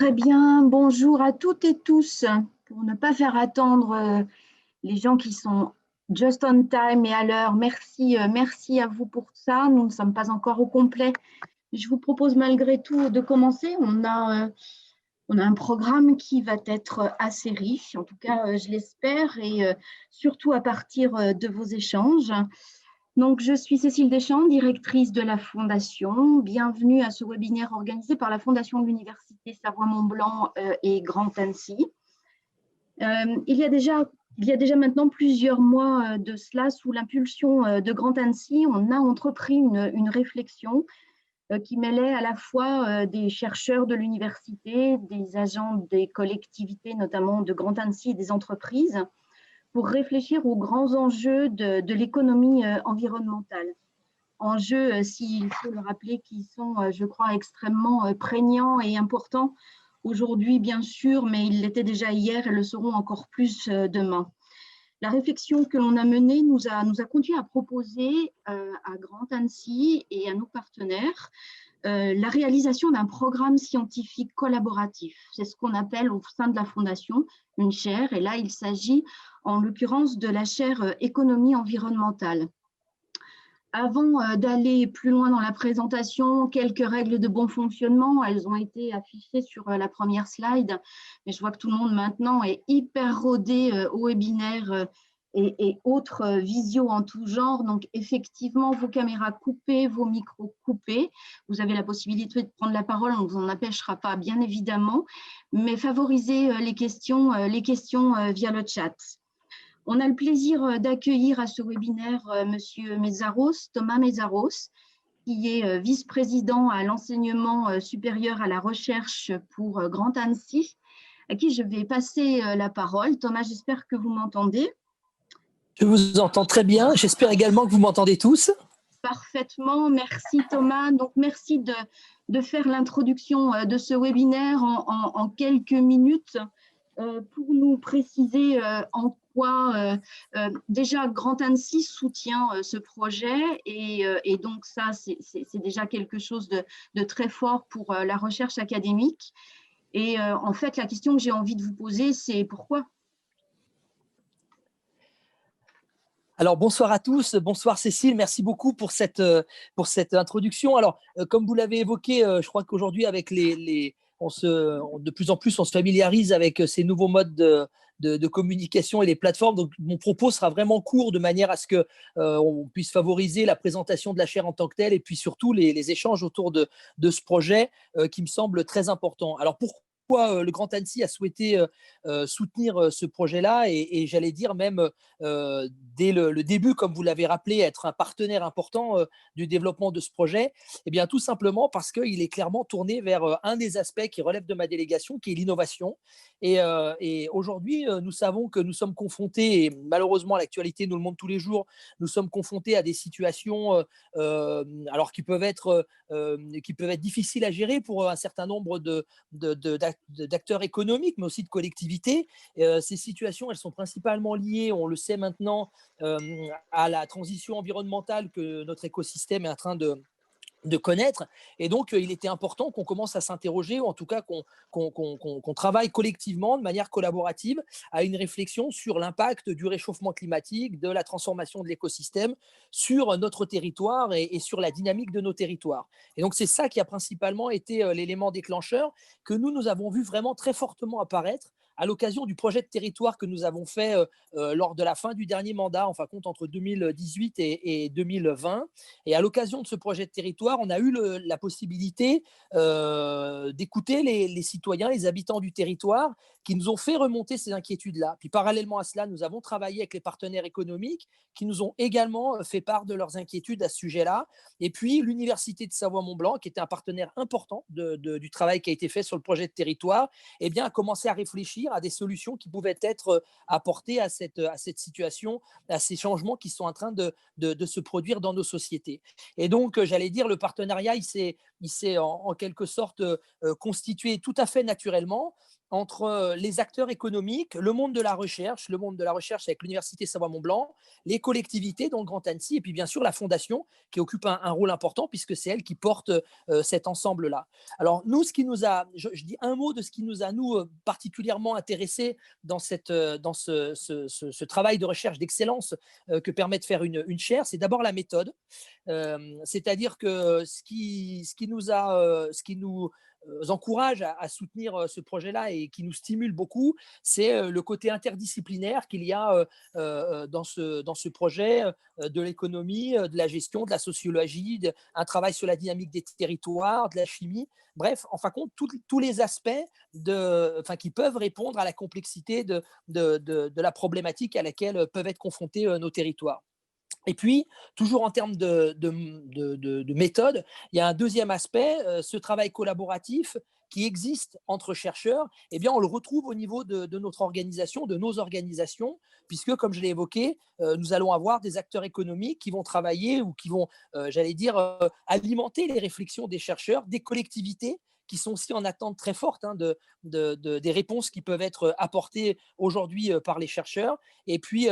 Très bien, bonjour à toutes et tous. Pour ne pas faire attendre les gens qui sont just on time et à l'heure, merci à vous pour ça. Nous ne sommes pas encore au complet. Je vous propose malgré tout de commencer. On a un programme qui va être assez riche, en tout cas je l'espère, et surtout à partir de vos échanges. Donc, je suis Cécile Deschamps, directrice de la Fondation. Bienvenue à ce webinaire organisé par la Fondation de l'Université Savoie-Mont-Blanc et Grand Annecy. Il y a déjà maintenant plusieurs mois de cela, sous l'impulsion de Grand Annecy, on a entrepris une réflexion qui mêlait à la fois des chercheurs de l'université, des agents des collectivités, notamment de Grand Annecy et des entreprises, pour réfléchir aux grands enjeux de l'économie environnementale. Enjeux, s'il faut le rappeler, qui sont, je crois, extrêmement prégnants et importants aujourd'hui, bien sûr, mais ils l'étaient déjà hier et le seront encore plus demain. La réflexion que l'on a menée nous a conduit à proposer à Grand Annecy et à nos partenaires la réalisation d'un programme scientifique collaboratif. C'est ce qu'on appelle au sein de la Fondation une chaire, et là il s'agit en l'occurrence de la chaire économie environnementale. Avant d'aller plus loin dans la présentation, quelques règles de bon fonctionnement, elles ont été affichées sur la première slide, mais je vois que tout le monde maintenant est hyper rodé au webinaire et autres visio en tout genre. Donc effectivement, vos caméras coupées, vos micros coupés, vous avez la possibilité de prendre la parole, on ne vous en empêchera pas bien évidemment, mais favorisez les questions via le chat. On a le plaisir d'accueillir à ce webinaire Monsieur Thomas Mézaros, qui est vice-président à l'enseignement supérieur à la recherche pour Grand Annecy, à qui je vais passer la parole. Thomas, j'espère que vous m'entendez. Je vous entends très bien. J'espère également que vous m'entendez tous. Parfaitement, merci Thomas. Donc, merci de faire l'introduction de ce webinaire en quelques minutes pour nous préciser en quoi déjà Grand Annecy soutient ce projet et donc ça c'est déjà quelque chose de très fort pour la recherche académique. Et en fait la question que j'ai envie de vous poser, c'est pourquoi? Alors bonsoir à tous, bonsoir Cécile, merci beaucoup pour cette introduction. Alors comme vous l'avez évoqué, je crois qu'aujourd'hui avec de plus en plus on se familiarise avec ces nouveaux modes de communication et les plateformes. Donc mon propos sera vraiment court de manière à ce que on puisse favoriser la présentation de la chaire en tant que telle et puis surtout les échanges autour de ce projet qui me semble très important. Alors pourquoi le Grand Annecy a souhaité soutenir ce projet-là et j'allais dire même dès le début, comme vous l'avez rappelé, être un partenaire important du développement de ce projet? Eh bien, tout simplement parce qu'il est clairement tourné vers un des aspects qui relève de ma délégation, qui est l'innovation. Et aujourd'hui, nous savons que nous sommes confrontés, et malheureusement l'actualité nous le montre tous les jours, nous sommes confrontés à des situations alors qui peuvent être difficiles à gérer pour un certain nombre d'acteurs économiques, mais aussi de collectivités. Ces situations, elles sont principalement liées, on le sait maintenant, à la transition environnementale que notre écosystème est en train de connaître. Et donc, il était important qu'on commence à s'interroger, ou en tout cas qu'on travaille collectivement, de manière collaborative, à une réflexion sur l'impact du réchauffement climatique, de la transformation de l'écosystème sur notre territoire et sur la dynamique de nos territoires. Et donc, c'est ça qui a principalement été l'élément déclencheur que nous avons vu vraiment très fortement apparaître à l'occasion du projet de territoire que nous avons fait lors de la fin du dernier mandat, enfin compte entre 2018 et 2020. Et à l'occasion de ce projet de territoire, on a eu la possibilité d'écouter les citoyens, les habitants du territoire, qui nous ont fait remonter ces inquiétudes-là. Puis parallèlement à cela, nous avons travaillé avec les partenaires économiques qui nous ont également fait part de leurs inquiétudes à ce sujet-là. Et puis l'Université de Savoie-Mont-Blanc, qui était un partenaire important du travail qui a été fait sur le projet de territoire, eh bien, a commencé à réfléchir à des solutions qui pouvaient être apportées à cette situation, à ces changements qui sont en train de se produire dans nos sociétés. Et donc, j'allais dire, le partenariat, il s'est en quelque sorte constitué tout à fait naturellement entre les acteurs économiques, le monde de la recherche avec l'Université Savoie-Mont-Blanc, les collectivités, dont le Grand Annecy, et puis bien sûr la Fondation, qui occupe un rôle important puisque c'est elle qui porte cet ensemble-là. Alors nous, je dis un mot de ce qui nous a, nous, particulièrement intéressés dans ce travail de recherche d'excellence que permet de faire une chaire, c'est d'abord la méthode. C'est-à-dire que ce qui nous encourage à soutenir ce projet-là et qui nous stimule beaucoup, c'est le côté interdisciplinaire qu'il y a dans ce projet, de l'économie, de la gestion, de la sociologie, un travail sur la dynamique des territoires, de la chimie, bref, en fin de compte, tous les aspects qui peuvent répondre à la complexité de la problématique à laquelle peuvent être confrontés nos territoires. Et puis, toujours en termes de méthode, il y a un deuxième aspect, ce travail collaboratif qui existe entre chercheurs, eh bien, on le retrouve au niveau de notre organisation, de nos organisations, puisque, comme je l'ai évoqué, nous allons avoir des acteurs économiques qui vont travailler ou qui vont, alimenter les réflexions des chercheurs, des collectivités qui sont aussi en attente très forte des réponses qui peuvent être apportées aujourd'hui par les chercheurs. Et puis,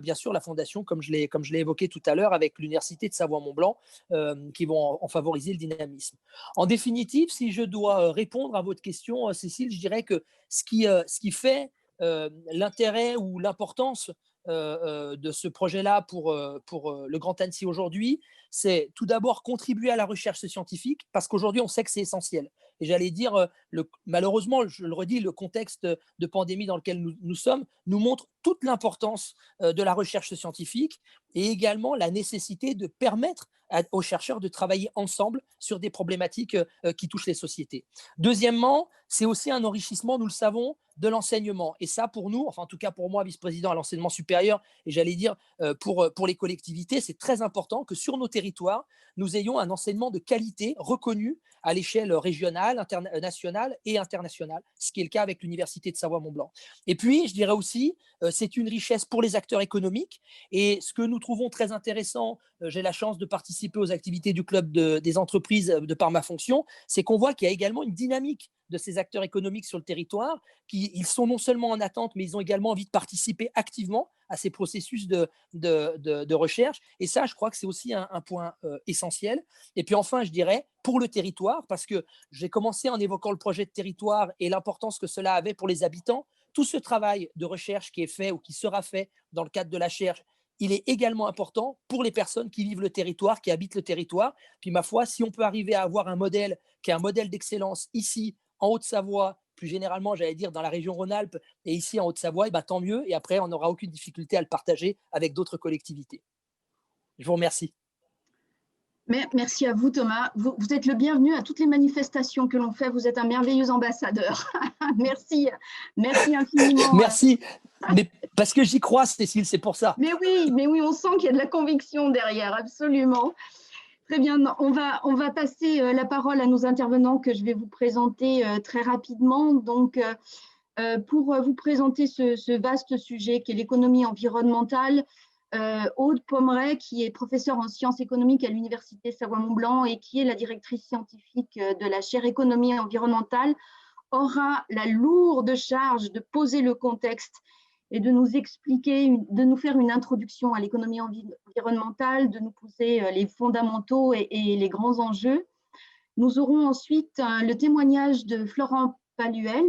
bien sûr, la Fondation, comme je l'ai évoqué tout à l'heure, avec l'Université de Savoie-Mont-Blanc, qui vont en favoriser le dynamisme. En définitive, si je dois répondre à votre question, Cécile, je dirais que ce qui fait l'intérêt ou l'importance de ce projet-là pour le Grand Annecy aujourd'hui, c'est tout d'abord contribuer à la recherche scientifique, parce qu'aujourd'hui, on sait que c'est essentiel. Et j'allais dire, malheureusement, je le redis, le contexte de pandémie dans lequel nous sommes nous montre toute l'importance de la recherche scientifique et également la nécessité de permettre aux chercheurs de travailler ensemble sur des problématiques qui touchent les sociétés. Deuxièmement, c'est aussi un enrichissement, nous le savons, de l'enseignement. Et ça, pour nous, enfin en tout cas pour moi, vice-président à l'enseignement supérieur, et j'allais dire pour les collectivités, c'est très important que sur nos territoires, nous ayons un enseignement de qualité reconnu à l'échelle régionale, nationale et internationale, ce qui est le cas avec l'Université de Savoie-Mont-Blanc. Et puis, je dirais aussi, c'est une richesse pour les acteurs économiques. Et ce que nous trouvons très intéressant, j'ai la chance de participer aux activités du club des entreprises de par ma fonction, c'est qu'on voit qu'il y a également une dynamique de ces acteurs économiques sur le territoire, ils sont non seulement en attente, mais ils ont également envie de participer activement à ces processus de recherche. Et ça, je crois que c'est aussi un point essentiel. Et puis enfin, je dirais, pour le territoire, parce que j'ai commencé en évoquant le projet de territoire et l'importance que cela avait pour les habitants, tout ce travail de recherche qui est fait ou qui sera fait dans le cadre de la recherche, il est également important pour les personnes qui vivent le territoire, qui habitent le territoire. Puis ma foi, si on peut arriver à avoir un modèle qui est un modèle d'excellence ici, en Haute-Savoie, plus généralement, j'allais dire, dans la région Rhône-Alpes et ici en Haute-Savoie, et ben, tant mieux. Et après, on n'aura aucune difficulté à le partager avec d'autres collectivités. Je vous remercie. Merci à vous, Thomas. Vous êtes le bienvenu à toutes les manifestations que l'on fait. Vous êtes un merveilleux ambassadeur. Merci infiniment. Merci. Mais parce que j'y crois, Cécile, c'est pour ça. Mais oui, on sent qu'il y a de la conviction derrière, absolument. Très bien, on va passer la parole à nos intervenants que je vais vous présenter très rapidement. Donc, pour vous présenter ce vaste sujet qui est l'économie environnementale, Aude Pommeret, qui est professeure en sciences économiques à l'Université Savoie-Mont-Blanc et qui est la directrice scientifique de la chaire économie environnementale, aura la lourde charge de poser le contexte et de nous expliquer, de nous faire une introduction à l'économie environnementale, de nous poser les fondamentaux et les grands enjeux. Nous aurons ensuite le témoignage de Florian Paluel,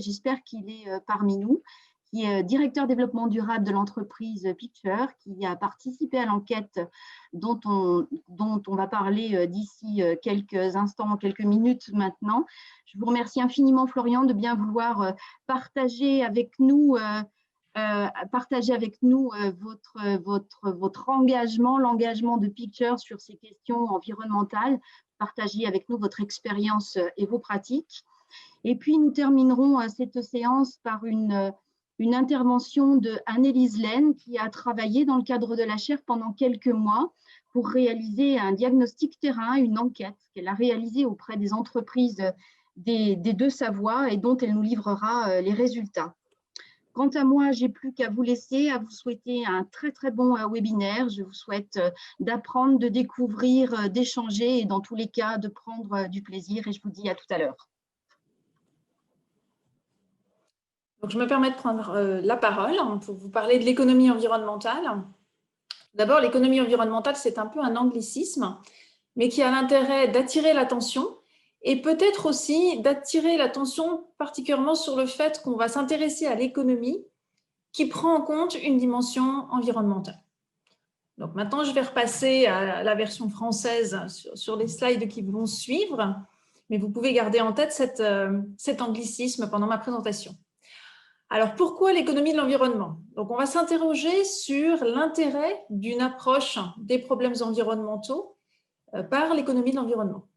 j'espère qu'il est parmi nous, qui est directeur développement durable de l'entreprise Picture, qui a participé à l'enquête dont on va parler d'ici quelques instants, quelques minutes maintenant. Je vous remercie infiniment, Florian, de bien vouloir partager avec nous votre engagement, l'engagement de Picture sur ces questions environnementales, partager avec nous votre expérience et vos pratiques. Et puis, nous terminerons cette séance par une intervention de Annelise Laine, qui a travaillé dans le cadre de la chaire pendant quelques mois pour réaliser un diagnostic terrain, une enquête qu'elle a réalisée auprès des entreprises des deux Savoies et dont elle nous livrera les résultats. Quant à moi, je n'ai plus qu'à vous laisser, à vous souhaiter un très très bon webinaire. Je vous souhaite d'apprendre, de découvrir, d'échanger et dans tous les cas de prendre du plaisir. Et je vous dis à tout à l'heure. Donc, je me permets de prendre la parole pour vous parler de l'économie environnementale. D'abord, l'économie environnementale, c'est un peu un anglicisme, mais qui a l'intérêt d'attirer l'attention et peut-être aussi d'attirer l'attention particulièrement sur le fait qu'on va s'intéresser à l'économie qui prend en compte une dimension environnementale. Donc maintenant, je vais repasser à la version française sur les slides qui vont suivre, mais vous pouvez garder en tête cet anglicisme pendant ma présentation. Alors, pourquoi l'économie de l'environnement? Donc, on va s'interroger sur l'intérêt d'une approche des problèmes environnementaux par l'économie de l'environnement.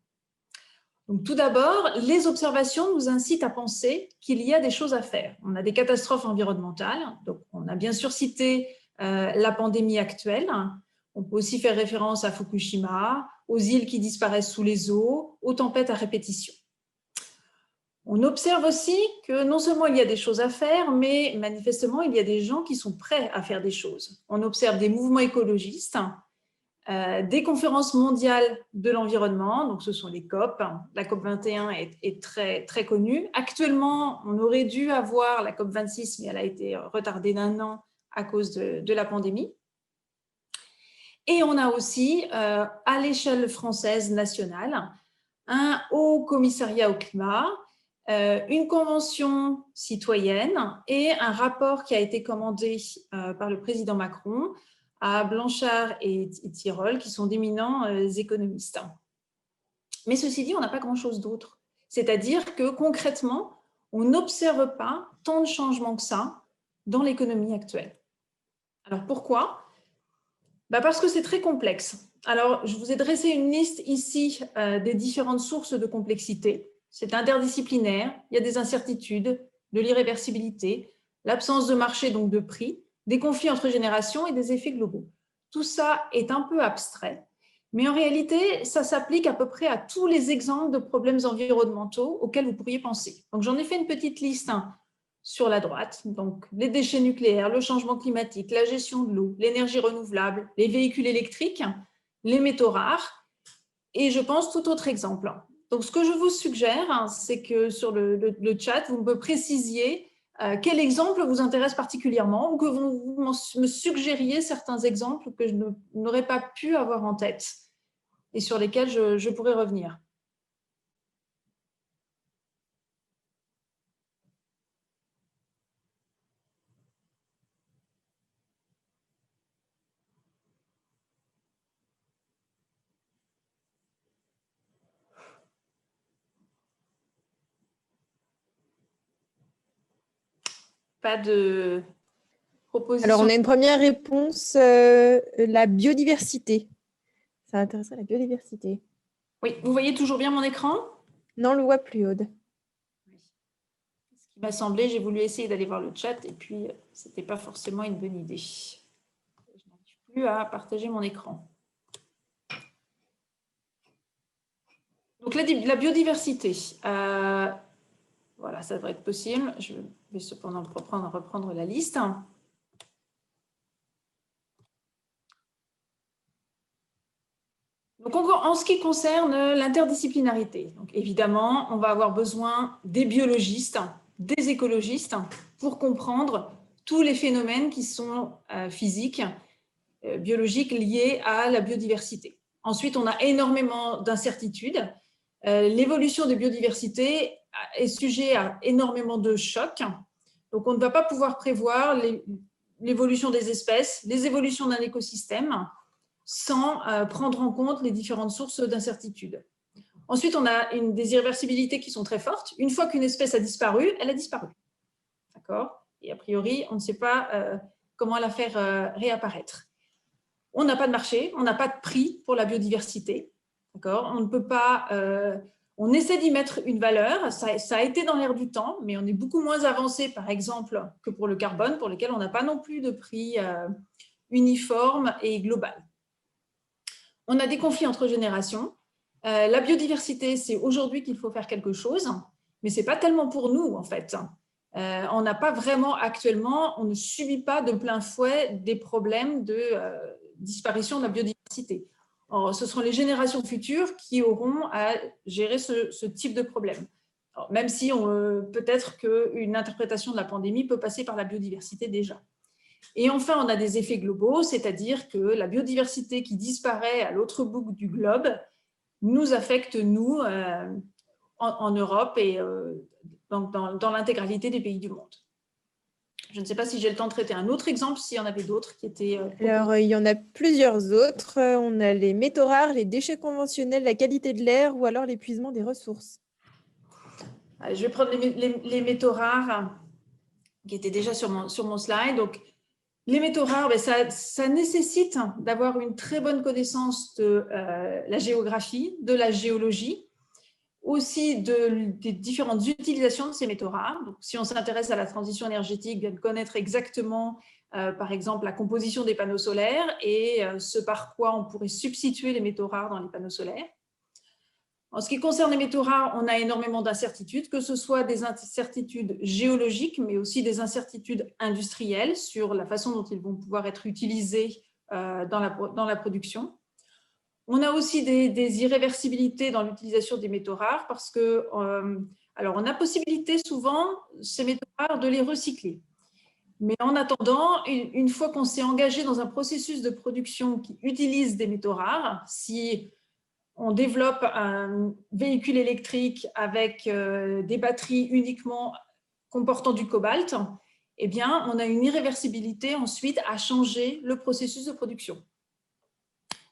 Donc, tout d'abord, les observations nous incitent à penser qu'il y a des choses à faire. On a des catastrophes environnementales. Donc, on a bien sûr cité la pandémie actuelle. On peut aussi faire référence à Fukushima, aux îles qui disparaissent sous les eaux, aux tempêtes à répétition. On observe aussi que non seulement il y a des choses à faire, mais manifestement, il y a des gens qui sont prêts à faire des choses. On observe des mouvements écologistes, des conférences mondiales de l'environnement, donc ce sont les COP. La COP 21 est très, très connue. Actuellement, on aurait dû avoir la COP 26, mais elle a été retardée d'1 an à cause de la pandémie. Et on a aussi, à l'échelle française nationale, un haut commissariat au climat, une convention citoyenne et un rapport qui a été commandé par le président Macron à Blanchard et Tirole, qui sont d'éminents économistes. Mais ceci dit, on n'a pas grand-chose d'autre. C'est-à-dire que concrètement, on n'observe pas tant de changements que ça dans l'économie actuelle. Alors pourquoi? Parce que c'est très complexe. Alors, je vous ai dressé une liste ici des différentes sources de complexité. C'est interdisciplinaire, il y a des incertitudes, de l'irréversibilité, l'absence de marché, donc de prix, des conflits entre générations et des effets globaux. Tout ça est un peu abstrait, mais en réalité, ça s'applique à peu près à tous les exemples de problèmes environnementaux auxquels vous pourriez penser. Donc, j'en ai fait une petite liste sur la droite, donc les déchets nucléaires, le changement climatique, la gestion de l'eau, l'énergie renouvelable, les véhicules électriques, les métaux rares, et je pense tout autre exemple. Donc, ce que je vous suggère, c'est que sur le chat, vous me précisiez quel exemple vous intéresse particulièrement ou que vous me suggériez certains exemples que je n'aurais pas pu avoir en tête et sur lesquels je pourrais revenir. Pas de proposition. Alors, on a une première réponse, la biodiversité. Ça intéresserait la biodiversité. Oui, vous voyez toujours bien mon écran? Non, on le voit plus, Aude. Ce qui m'a semblé, j'ai voulu essayer d'aller voir le chat et puis ce n'était pas forcément une bonne idée. Je n'arrive plus à partager mon écran. Donc, la biodiversité. Voilà, ça devrait être possible. Je vais cependant reprendre la liste. Donc, en ce qui concerne l'interdisciplinarité, donc évidemment, on va avoir besoin des biologistes, des écologistes pour comprendre tous les phénomènes qui sont physiques, biologiques liés à la biodiversité. Ensuite, on a énormément d'incertitudes. L'évolution de biodiversité est sujet à énormément de chocs. Donc, on ne va pas pouvoir prévoir l'évolution des espèces, les évolutions d'un écosystème sans prendre en compte les différentes sources d'incertitude. Ensuite, on a des irréversibilités qui sont très fortes. Une fois qu'une espèce a disparu, elle a disparu. D'accord? Et a priori, on ne sait pas comment la faire réapparaître. On n'a pas de marché, on n'a pas de prix pour la biodiversité. D'accord? On ne peut pas... on essaie d'y mettre une valeur, ça a été dans l'air du temps, mais on est beaucoup moins avancé, par exemple, que pour le carbone, pour lequel on n'a pas non plus de prix uniforme et global. On a des conflits entre générations. La biodiversité, c'est aujourd'hui qu'il faut faire quelque chose, mais ce n'est pas tellement pour nous, en fait. On n'a pas vraiment actuellement, on ne subit pas de plein fouet des problèmes de disparition de la biodiversité. Alors, ce seront les générations futures qui auront à gérer ce type de problème. même si peut-être qu'une interprétation de la pandémie peut passer par la biodiversité déjà. Et enfin, on a des effets globaux, c'est-à-dire que la biodiversité qui disparaît à l'autre bout du globe nous affecte, nous, en Europe et dans l'intégralité des pays du monde. Je ne sais pas si j'ai le temps de traiter un autre exemple, s'il y en avait d'autres qui étaient… Alors, il y en a plusieurs autres. On a les métaux rares, les déchets conventionnels, la qualité de l'air ou alors l'épuisement des ressources. Allez, je vais prendre les métaux rares qui étaient déjà sur mon slide. Donc, les métaux rares, ça nécessite d'avoir une très bonne connaissance de la géographie, de la géologie, aussi des différentes utilisations de ces métaux rares. Donc, si on s'intéresse à la transition énergétique, bien de connaître exactement, par exemple, la composition des panneaux solaires et ce par quoi on pourrait substituer les métaux rares dans les panneaux solaires. En ce qui concerne les métaux rares, on a énormément d'incertitudes, que ce soit des incertitudes géologiques, mais aussi des incertitudes industrielles sur la façon dont ils vont pouvoir être utilisés dans la production. On a aussi des irréversibilités dans l'utilisation des métaux rares parce que, alors on a possibilité souvent, ces métaux rares, de les recycler. Mais en attendant, une fois qu'on s'est engagé dans un processus de production qui utilise des métaux rares, si on développe un véhicule électrique avec des batteries uniquement comportant du cobalt, eh bien, on a une irréversibilité ensuite à changer le processus de production.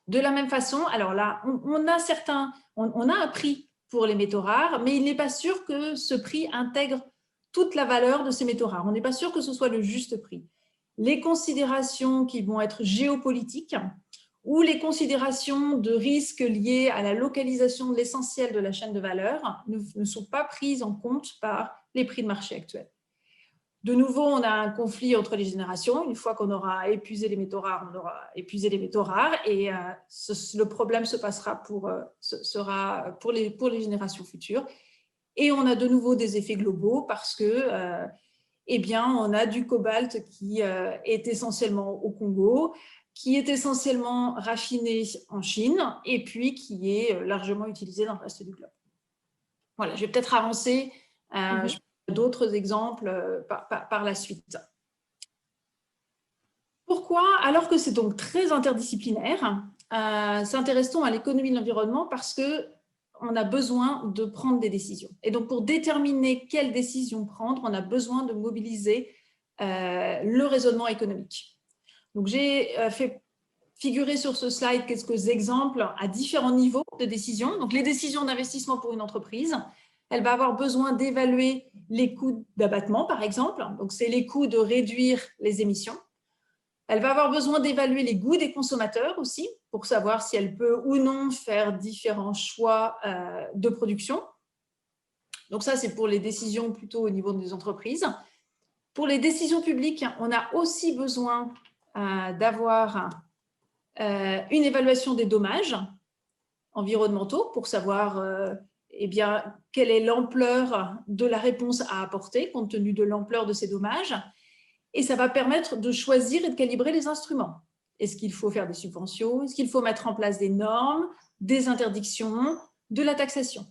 De la même façon, alors là, on a un prix pour les métaux rares, mais il n'est pas sûr que ce prix intègre toute la valeur de ces métaux rares. On n'est pas sûr que ce soit le juste prix. Les considérations qui vont être géopolitiques ou les considérations de risques liés à la localisation de l'essentiel de la chaîne de valeur ne sont pas prises en compte par les prix de marché actuels. De nouveau, on a un conflit entre les générations. Une fois qu'on aura épuisé les métaux rares, on aura épuisé les métaux rares et le problème sera pour les générations futures. Et on a de nouveau des effets globaux parce que, eh bien, on a du cobalt qui est essentiellement au Congo, qui est essentiellement raffiné en Chine et puis qui est largement utilisé dans le reste du globe. Voilà, je vais peut-être avancer d'autres exemples par la suite. Pourquoi, alors que c'est donc très interdisciplinaire, s'intéresse-t-on à l'économie de l'environnement? Parce qu'on a besoin de prendre des décisions. Et donc, pour déterminer quelles décisions prendre, on a besoin de mobiliser le raisonnement économique. Donc, j'ai fait figurer sur ce slide quelques exemples à différents niveaux de décision. Donc, les décisions d'investissement pour une entreprise, elle va avoir besoin d'évaluer les coûts d'abattement, par exemple. Donc, c'est les coûts de réduire les émissions. Elle va avoir besoin d'évaluer les goûts des consommateurs aussi, pour savoir si elle peut ou non faire différents choix de production. Donc, ça, c'est pour les décisions plutôt au niveau des entreprises. Pour les décisions publiques, on a aussi besoin d'avoir une évaluation des dommages environnementaux pour savoir eh bien, quelle est l'ampleur de la réponse à apporter compte tenu de l'ampleur de ces dommages. Et ça va permettre de choisir et de calibrer les instruments. Est-ce qu'il faut faire des subventions? Est-ce qu'il faut mettre en place des normes, des interdictions, de la taxation?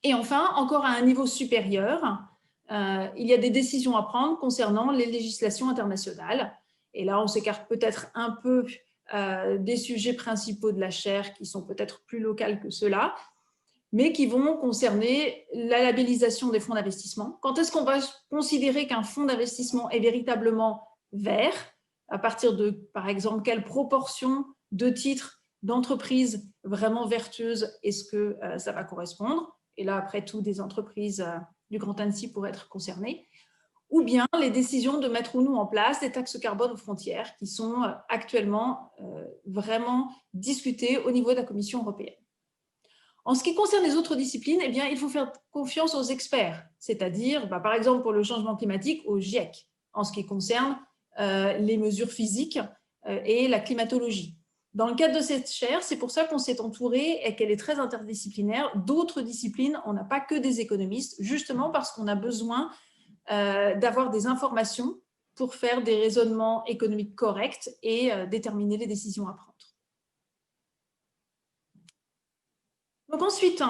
Et enfin, encore à un niveau supérieur, il y a des décisions à prendre concernant les législations internationales. Et là, on s'écarte peut-être un peu des sujets principaux de la chaire qui sont peut-être plus locales que ceux-là, mais qui vont concerner la labellisation des fonds d'investissement. Quand est-ce qu'on va considérer qu'un fonds d'investissement est véritablement vert? À partir de, par exemple, quelle proportion de titres d'entreprises vraiment vertueuses est-ce que ça va correspondre? Et là, après tout, des entreprises du Grand Annecy pourraient être concernées. Ou bien les décisions de mettre ou non en place des taxes carbone aux frontières qui sont actuellement vraiment discutées au niveau de la Commission européenne. En ce qui concerne les autres disciplines, eh bien, il faut faire confiance aux experts, c'est-à-dire, par exemple, pour le changement climatique, au GIEC, en ce qui concerne les mesures physiques et la climatologie. Dans le cadre de cette chaire, c'est pour ça qu'on s'est entouré et qu'elle est très interdisciplinaire. D'autres disciplines, on n'a pas que des économistes, justement parce qu'on a besoin d'avoir des informations pour faire des raisonnements économiques corrects et déterminer les décisions à prendre. Donc ensuite,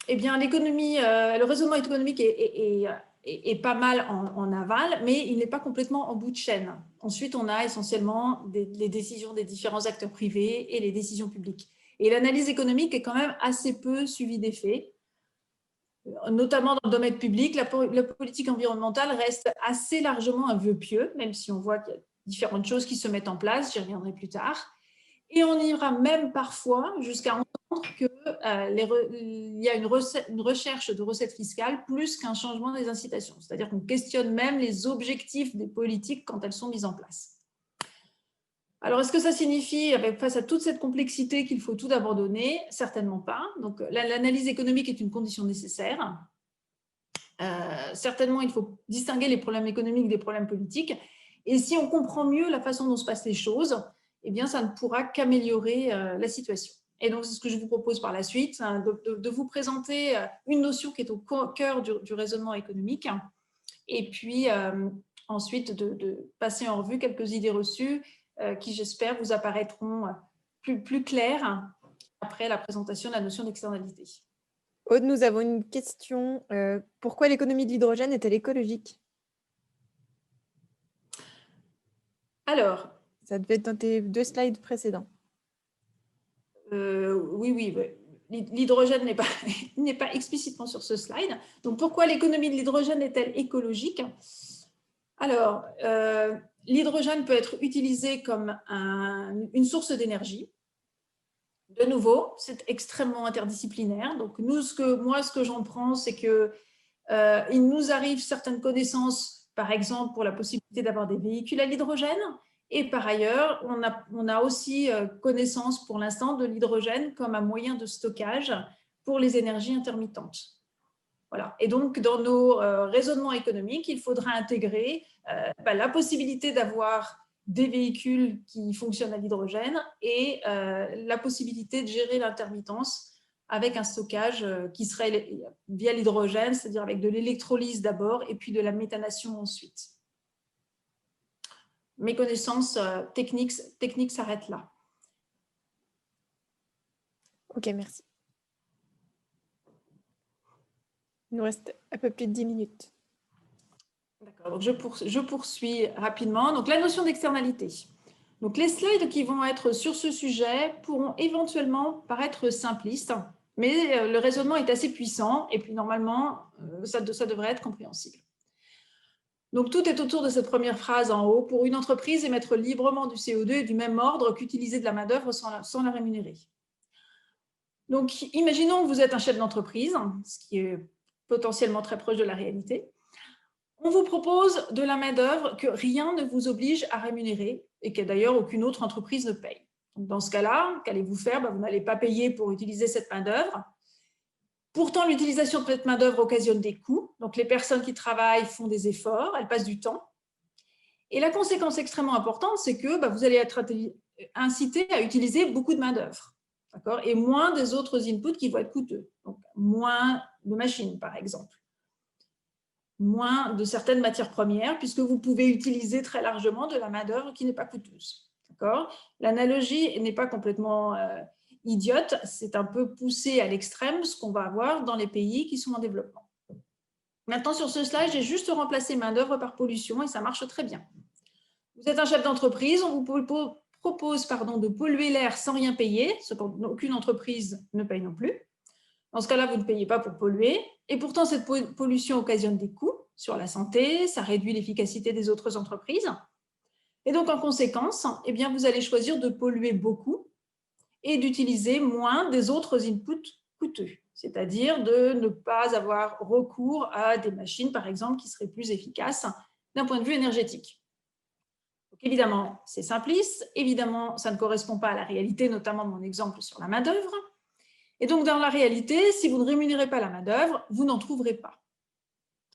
eh bien, l'économie, le raisonnement économique est pas mal en aval, mais il n'est pas complètement en bout de chaîne. Ensuite, on a essentiellement les décisions des différents acteurs privés et les décisions publiques. Et l'analyse économique est quand même assez peu suivie des faits. Notamment dans le domaine public, la politique environnementale reste assez largement un vœu pieux, même si on voit qu'il y a différentes choses qui se mettent en place, j'y reviendrai plus tard. Et on ira même parfois jusqu'à entendre qu'il y a une recherche de recettes fiscales plus qu'un changement des incitations. C'est-à-dire qu'on questionne même les objectifs des politiques quand elles sont mises en place. Alors, est-ce que ça signifie, face à toute cette complexité, qu'il faut tout abandonner? Certainement pas. Donc, l'analyse économique est une condition nécessaire. Certainement, il faut distinguer les problèmes économiques des problèmes politiques. Et si on comprend mieux la façon dont se passent les choses, eh bien, ça ne pourra qu'améliorer la situation. Et donc, c'est ce que je vous propose par la suite, de vous présenter une notion qui est au cœur du raisonnement économique, et puis ensuite de passer en revue quelques idées reçues qui, j'espère, vous apparaîtront plus claires après la présentation de la notion d'externalité. Aude, nous avons une question. Pourquoi l'économie de l'hydrogène est-elle écologique? Alors, ça devait être dans tes 2 slides précédents. Oui. L'hydrogène n'est pas explicitement sur ce slide. Donc, pourquoi l'économie de l'hydrogène est-elle écologique? Alors, l'hydrogène peut être utilisé comme une source d'énergie. De nouveau, c'est extrêmement interdisciplinaire. Donc, ce que j'en prends, c'est qu'il nous arrive certaines connaissances, par exemple, pour la possibilité d'avoir des véhicules à l'hydrogène. Et par ailleurs, on a aussi connaissance pour l'instant de l'hydrogène comme un moyen de stockage pour les énergies intermittentes. Voilà. Et donc, dans nos raisonnements économiques, il faudra intégrer la possibilité d'avoir des véhicules qui fonctionnent à l'hydrogène et la possibilité de gérer l'intermittence avec un stockage qui serait via l'hydrogène, c'est-à-dire avec de l'électrolyse d'abord et puis de la méthanation ensuite. Mes connaissances techniques s'arrêtent là. Ok, merci. Il nous reste un peu plus de 10 minutes. D'accord, donc je poursuis rapidement. Donc, la notion d'externalité. Donc, les slides qui vont être sur ce sujet pourront éventuellement paraître simplistes, mais le raisonnement est assez puissant et puis normalement, ça devrait être compréhensible. Donc, tout est autour de cette première phrase en haut. Pour une entreprise, émettre librement du CO2 est du même ordre qu'utiliser de la main-d'œuvre sans la rémunérer. Donc, imaginons que vous êtes un chef d'entreprise, ce qui est potentiellement très proche de la réalité. On vous propose de la main-d'œuvre que rien ne vous oblige à rémunérer et que d'ailleurs aucune autre entreprise ne paye. Donc, dans ce cas-là, qu'allez-vous faire? Vous n'allez pas payer pour utiliser cette main-d'œuvre. Pourtant, l'utilisation de cette main-d'œuvre occasionne des coûts. Donc, les personnes qui travaillent font des efforts, elles passent du temps. Et la conséquence extrêmement importante, c'est que vous allez être incité à utiliser beaucoup de main-d'œuvre, et moins des autres inputs qui vont être coûteux. Donc, moins de machines, par exemple. Moins de certaines matières premières, puisque vous pouvez utiliser très largement de la main-d'œuvre qui n'est pas coûteuse. L'analogie n'est pas complètement idiote, c'est un peu poussé à l'extrême ce qu'on va avoir dans les pays qui sont en développement. Maintenant, sur ce slide, j'ai juste remplacé main-d'œuvre par pollution et ça marche très bien. Vous êtes un chef d'entreprise, on vous propose de polluer l'air sans rien payer, ce qu'aucune entreprise ne paye non plus. Dans ce cas-là, vous ne payez pas pour polluer. Et pourtant, cette pollution occasionne des coûts sur la santé, ça réduit l'efficacité des autres entreprises. Et donc, en conséquence, vous allez choisir de polluer beaucoup et d'utiliser moins des autres inputs coûteux, c'est-à-dire de ne pas avoir recours à des machines, par exemple, qui seraient plus efficaces d'un point de vue énergétique. Donc, évidemment, c'est simpliste. Évidemment, ça ne correspond pas à la réalité, notamment mon exemple sur la main-d'œuvre. Et donc, dans la réalité, si vous ne rémunérez pas la main-d'œuvre, vous n'en trouverez pas.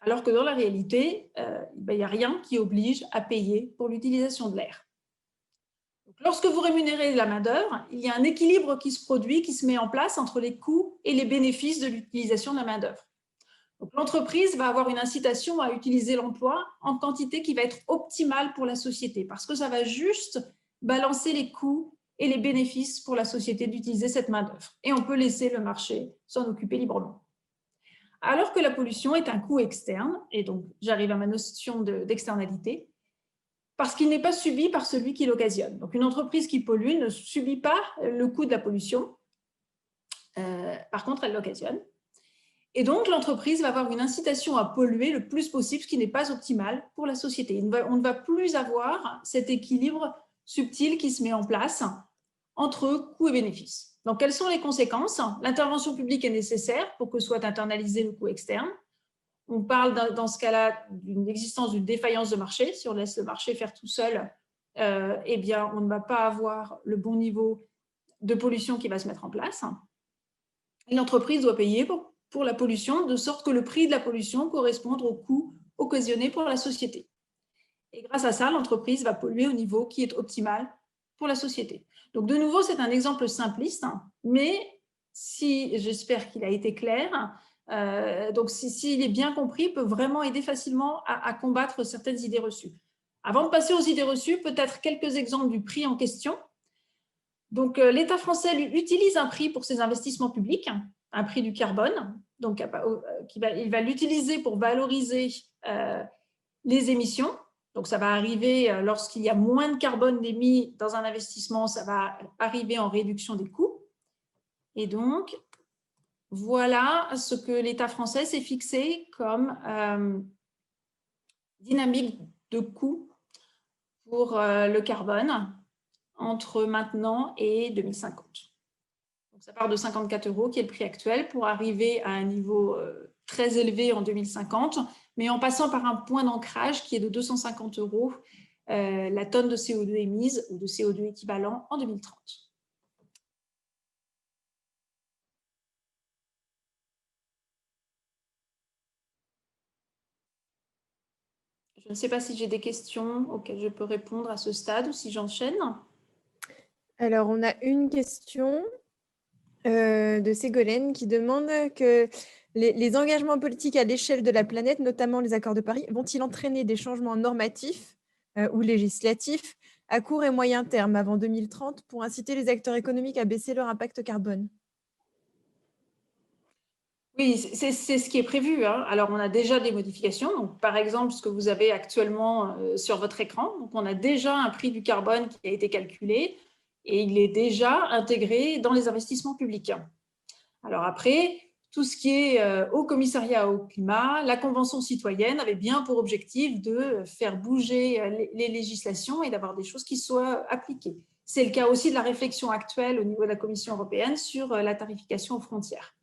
Alors que dans la réalité, il n'y a rien qui oblige à payer pour l'utilisation de l'air. Lorsque vous rémunérez la main-d'œuvre, il y a un équilibre qui se produit, qui se met en place entre les coûts et les bénéfices de l'utilisation de la main-d'œuvre. L'entreprise va avoir une incitation à utiliser l'emploi en quantité qui va être optimale pour la société, parce que ça va juste balancer les coûts et les bénéfices pour la société d'utiliser cette main-d'œuvre. Et on peut laisser le marché s'en occuper librement. alors que la pollution est un coût externe, et donc j'arrive à ma notion d'externalité, parce qu'il n'est pas subi par celui qui l'occasionne. Donc une entreprise qui pollue ne subit pas le coût de la pollution, par contre elle l'occasionne. Et donc l'entreprise va avoir une incitation à polluer le plus possible, ce qui n'est pas optimal pour la société. On ne va plus avoir cet équilibre subtil qui se met en place entre coûts et bénéfices. Donc, quelles sont les conséquences? L'intervention publique est nécessaire pour que soit internalisé le coût externe. On parle dans ce cas-là d'une existence d'une défaillance de marché. Si on laisse le marché faire tout seul, eh bien, on ne va pas avoir le bon niveau de pollution qui va se mettre en place. Et l'entreprise doit payer pour la pollution, de sorte que le prix de la pollution corresponde au coût occasionné pour la société. Et grâce à ça, l'entreprise va polluer au niveau qui est optimal pour la société. Donc, de nouveau, c'est un exemple simpliste, mais j'espère qu'il a été clair. Donc, s'il est bien compris, il peut vraiment aider facilement à combattre certaines idées reçues. Avant de passer aux idées reçues, peut-être quelques exemples du prix en question. Donc, l'État français utilise un prix pour ses investissements publics, un prix du carbone. Donc, il va l'utiliser pour valoriser les émissions. Donc, ça va arriver lorsqu'il y a moins de carbone émis dans un investissement, ça va arriver en réduction des coûts. Et donc, voilà ce que l'État français s'est fixé comme dynamique de coût pour le carbone entre maintenant et 2050. Donc, ça part de 54 € qui est le prix actuel pour arriver à un niveau très élevé en 2050, mais en passant par un point d'ancrage qui est de 250 € la tonne de CO2 émise ou de CO2 équivalent en 2030. Je ne sais pas si j'ai des questions auxquelles je peux répondre à ce stade ou si j'enchaîne. Alors, on a une question de Ségolène qui demande que les engagements politiques à l'échelle de la planète, notamment les accords de Paris, vont-ils entraîner des changements normatifs ou législatifs à court et moyen terme avant 2030 pour inciter les acteurs économiques à baisser leur impact carbone? Oui, c'est ce qui est prévu. Alors, on a déjà des modifications. Donc, par exemple, ce que vous avez actuellement sur votre écran. Donc, on a déjà un prix du carbone qui a été calculé et il est déjà intégré dans les investissements publics. Alors après, tout ce qui est au commissariat au climat, la Convention citoyenne avait bien pour objectif de faire bouger les législations et d'avoir des choses qui soient appliquées. C'est le cas aussi de la réflexion actuelle au niveau de la Commission européenne sur la tarification aux frontières.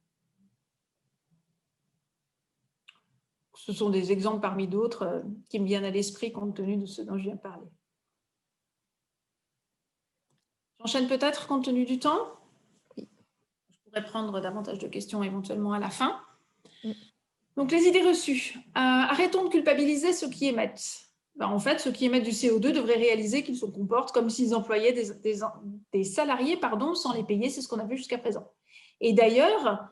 Ce sont des exemples parmi d'autres qui me viennent à l'esprit compte tenu de ce dont je viens de parler. J'enchaîne peut-être compte tenu du temps. Je pourrais prendre davantage de questions éventuellement à la fin. Donc, les idées reçues. Arrêtons de culpabiliser ceux qui émettent. En fait, ceux qui émettent du CO2 devraient réaliser qu'ils se comportent comme s'ils employaient des salariés sans les payer. C'est ce qu'on a vu jusqu'à présent. Et d'ailleurs,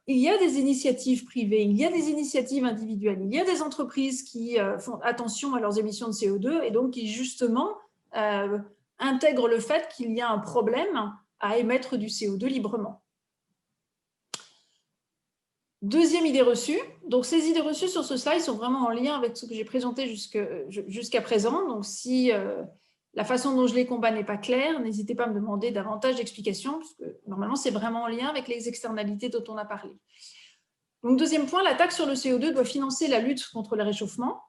il y a des initiatives privées, il y a des initiatives individuelles, il y a des entreprises qui font attention à leurs émissions de CO2 et donc qui justement intègrent le fait qu'il y a un problème à émettre du CO2 librement. Deuxième idée reçue. Donc, ces idées reçues sur ce slide sont vraiment en lien avec ce que j'ai présenté jusqu'à présent. Donc, si la façon dont je les combats n'est pas claire, n'hésitez pas à me demander davantage d'explications, parce que normalement, c'est vraiment en lien avec les externalités dont on a parlé. Donc, deuxième point, la taxe sur le CO2 doit financer la lutte contre le réchauffement.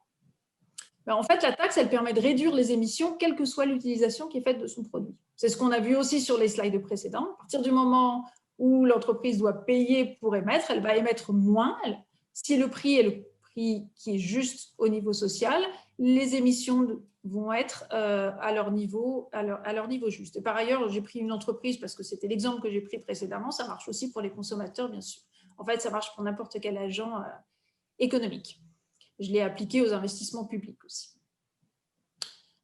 En fait, la taxe, elle permet de réduire les émissions, quelle que soit l'utilisation qui est faite de son produit. C'est ce qu'on a vu aussi sur les slides précédents. À partir du moment où l'entreprise doit payer pour émettre, elle va émettre moins. Si le prix est le prix qui est juste au niveau social, les émissions vont être à leur niveau juste. Et par ailleurs, j'ai pris une entreprise parce que c'était l'exemple que j'ai pris précédemment. Ça marche aussi pour les consommateurs, bien sûr. En fait, ça marche pour n'importe quel agent économique. Je l'ai appliqué aux investissements publics aussi.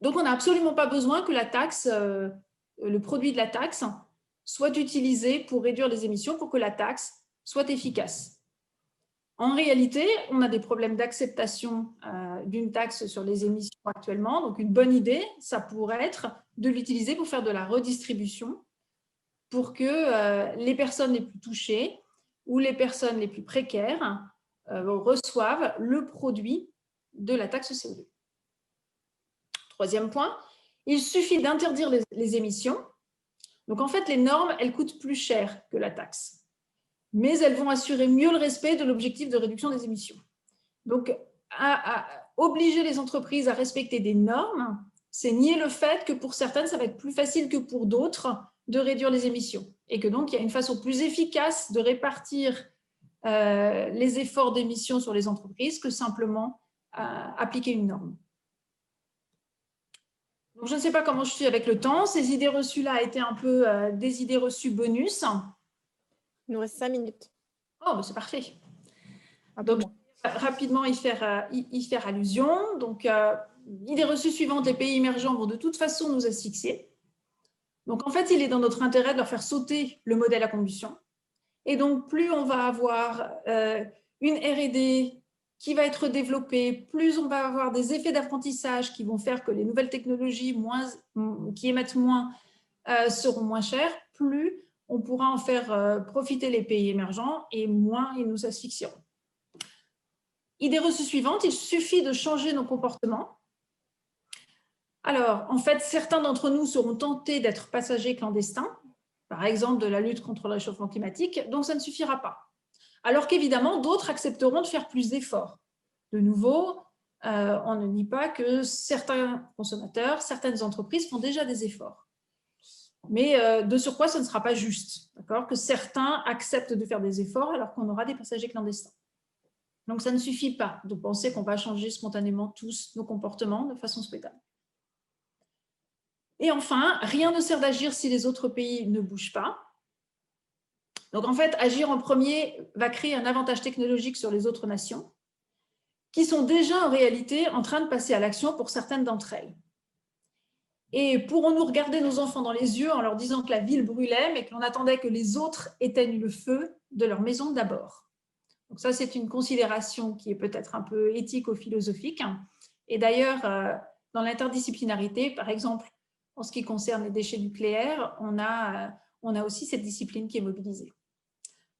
Donc, on n'a absolument pas besoin que la taxe, le produit de la taxe, soit utilisé pour réduire les émissions, pour que la taxe soit efficace. En réalité, on a des problèmes d'acceptation d'une taxe sur les émissions actuellement. Donc, une bonne idée, ça pourrait être de l'utiliser pour faire de la redistribution, pour que les personnes les plus touchées où les personnes les plus précaires reçoivent le produit de la taxe CO2. Troisième point, il suffit d'interdire les émissions. Donc, en fait, les normes, elles coûtent plus cher que la taxe, mais elles vont assurer mieux le respect de l'objectif de réduction des émissions. Donc, obliger les entreprises à respecter des normes, c'est nier le fait que pour certaines, ça va être plus facile que pour d'autres de réduire les émissions et que donc, il y a une façon plus efficace de répartir les efforts d'émissions sur les entreprises que simplement appliquer une norme. Donc, je ne sais pas comment je suis avec le temps. Ces idées reçues-là étaient un peu des idées reçues bonus. Il nous reste 5 minutes. Oh, ben c'est parfait. Donc, rapidement y faire allusion. Donc, idée reçue suivante, les pays émergents vont de toute façon nous asphyxier. Donc, en fait, il est dans notre intérêt de leur faire sauter le modèle à combustion. Et donc, plus on va avoir une R&D qui va être développée, plus on va avoir des effets d'apprentissage qui vont faire que les nouvelles technologies qui émettent moins seront moins chères, plus on pourra en faire profiter les pays émergents et moins ils nous asphyxieront. Idée reçue suivante, il suffit de changer nos comportements. Alors, en fait, certains d'entre nous seront tentés d'être passagers clandestins, par exemple de la lutte contre le réchauffement climatique, donc ça ne suffira pas. Alors qu'évidemment, d'autres accepteront de faire plus d'efforts. De nouveau, on ne nie pas que certains consommateurs, certaines entreprises font déjà des efforts. Mais de surcroît, ce ne sera pas juste, que certains acceptent de faire des efforts alors qu'on aura des passagers clandestins. Donc, ça ne suffit pas de penser qu'on va changer spontanément tous nos comportements de façon souhaitable. Et enfin, rien ne sert d'agir si les autres pays ne bougent pas. Donc, en fait, agir en premier va créer un avantage technologique sur les autres nations qui sont déjà en réalité en train de passer à l'action pour certaines d'entre elles. Et pourrons-nous regarder nos enfants dans les yeux en leur disant que la ville brûlait, mais que l'on attendait que les autres éteignent le feu de leur maison d'abord? Donc ça, c'est une considération qui est peut-être un peu éthico-philosophique. Et d'ailleurs, dans l'interdisciplinarité, par exemple, en ce qui concerne les déchets nucléaires, on a aussi cette discipline qui est mobilisée.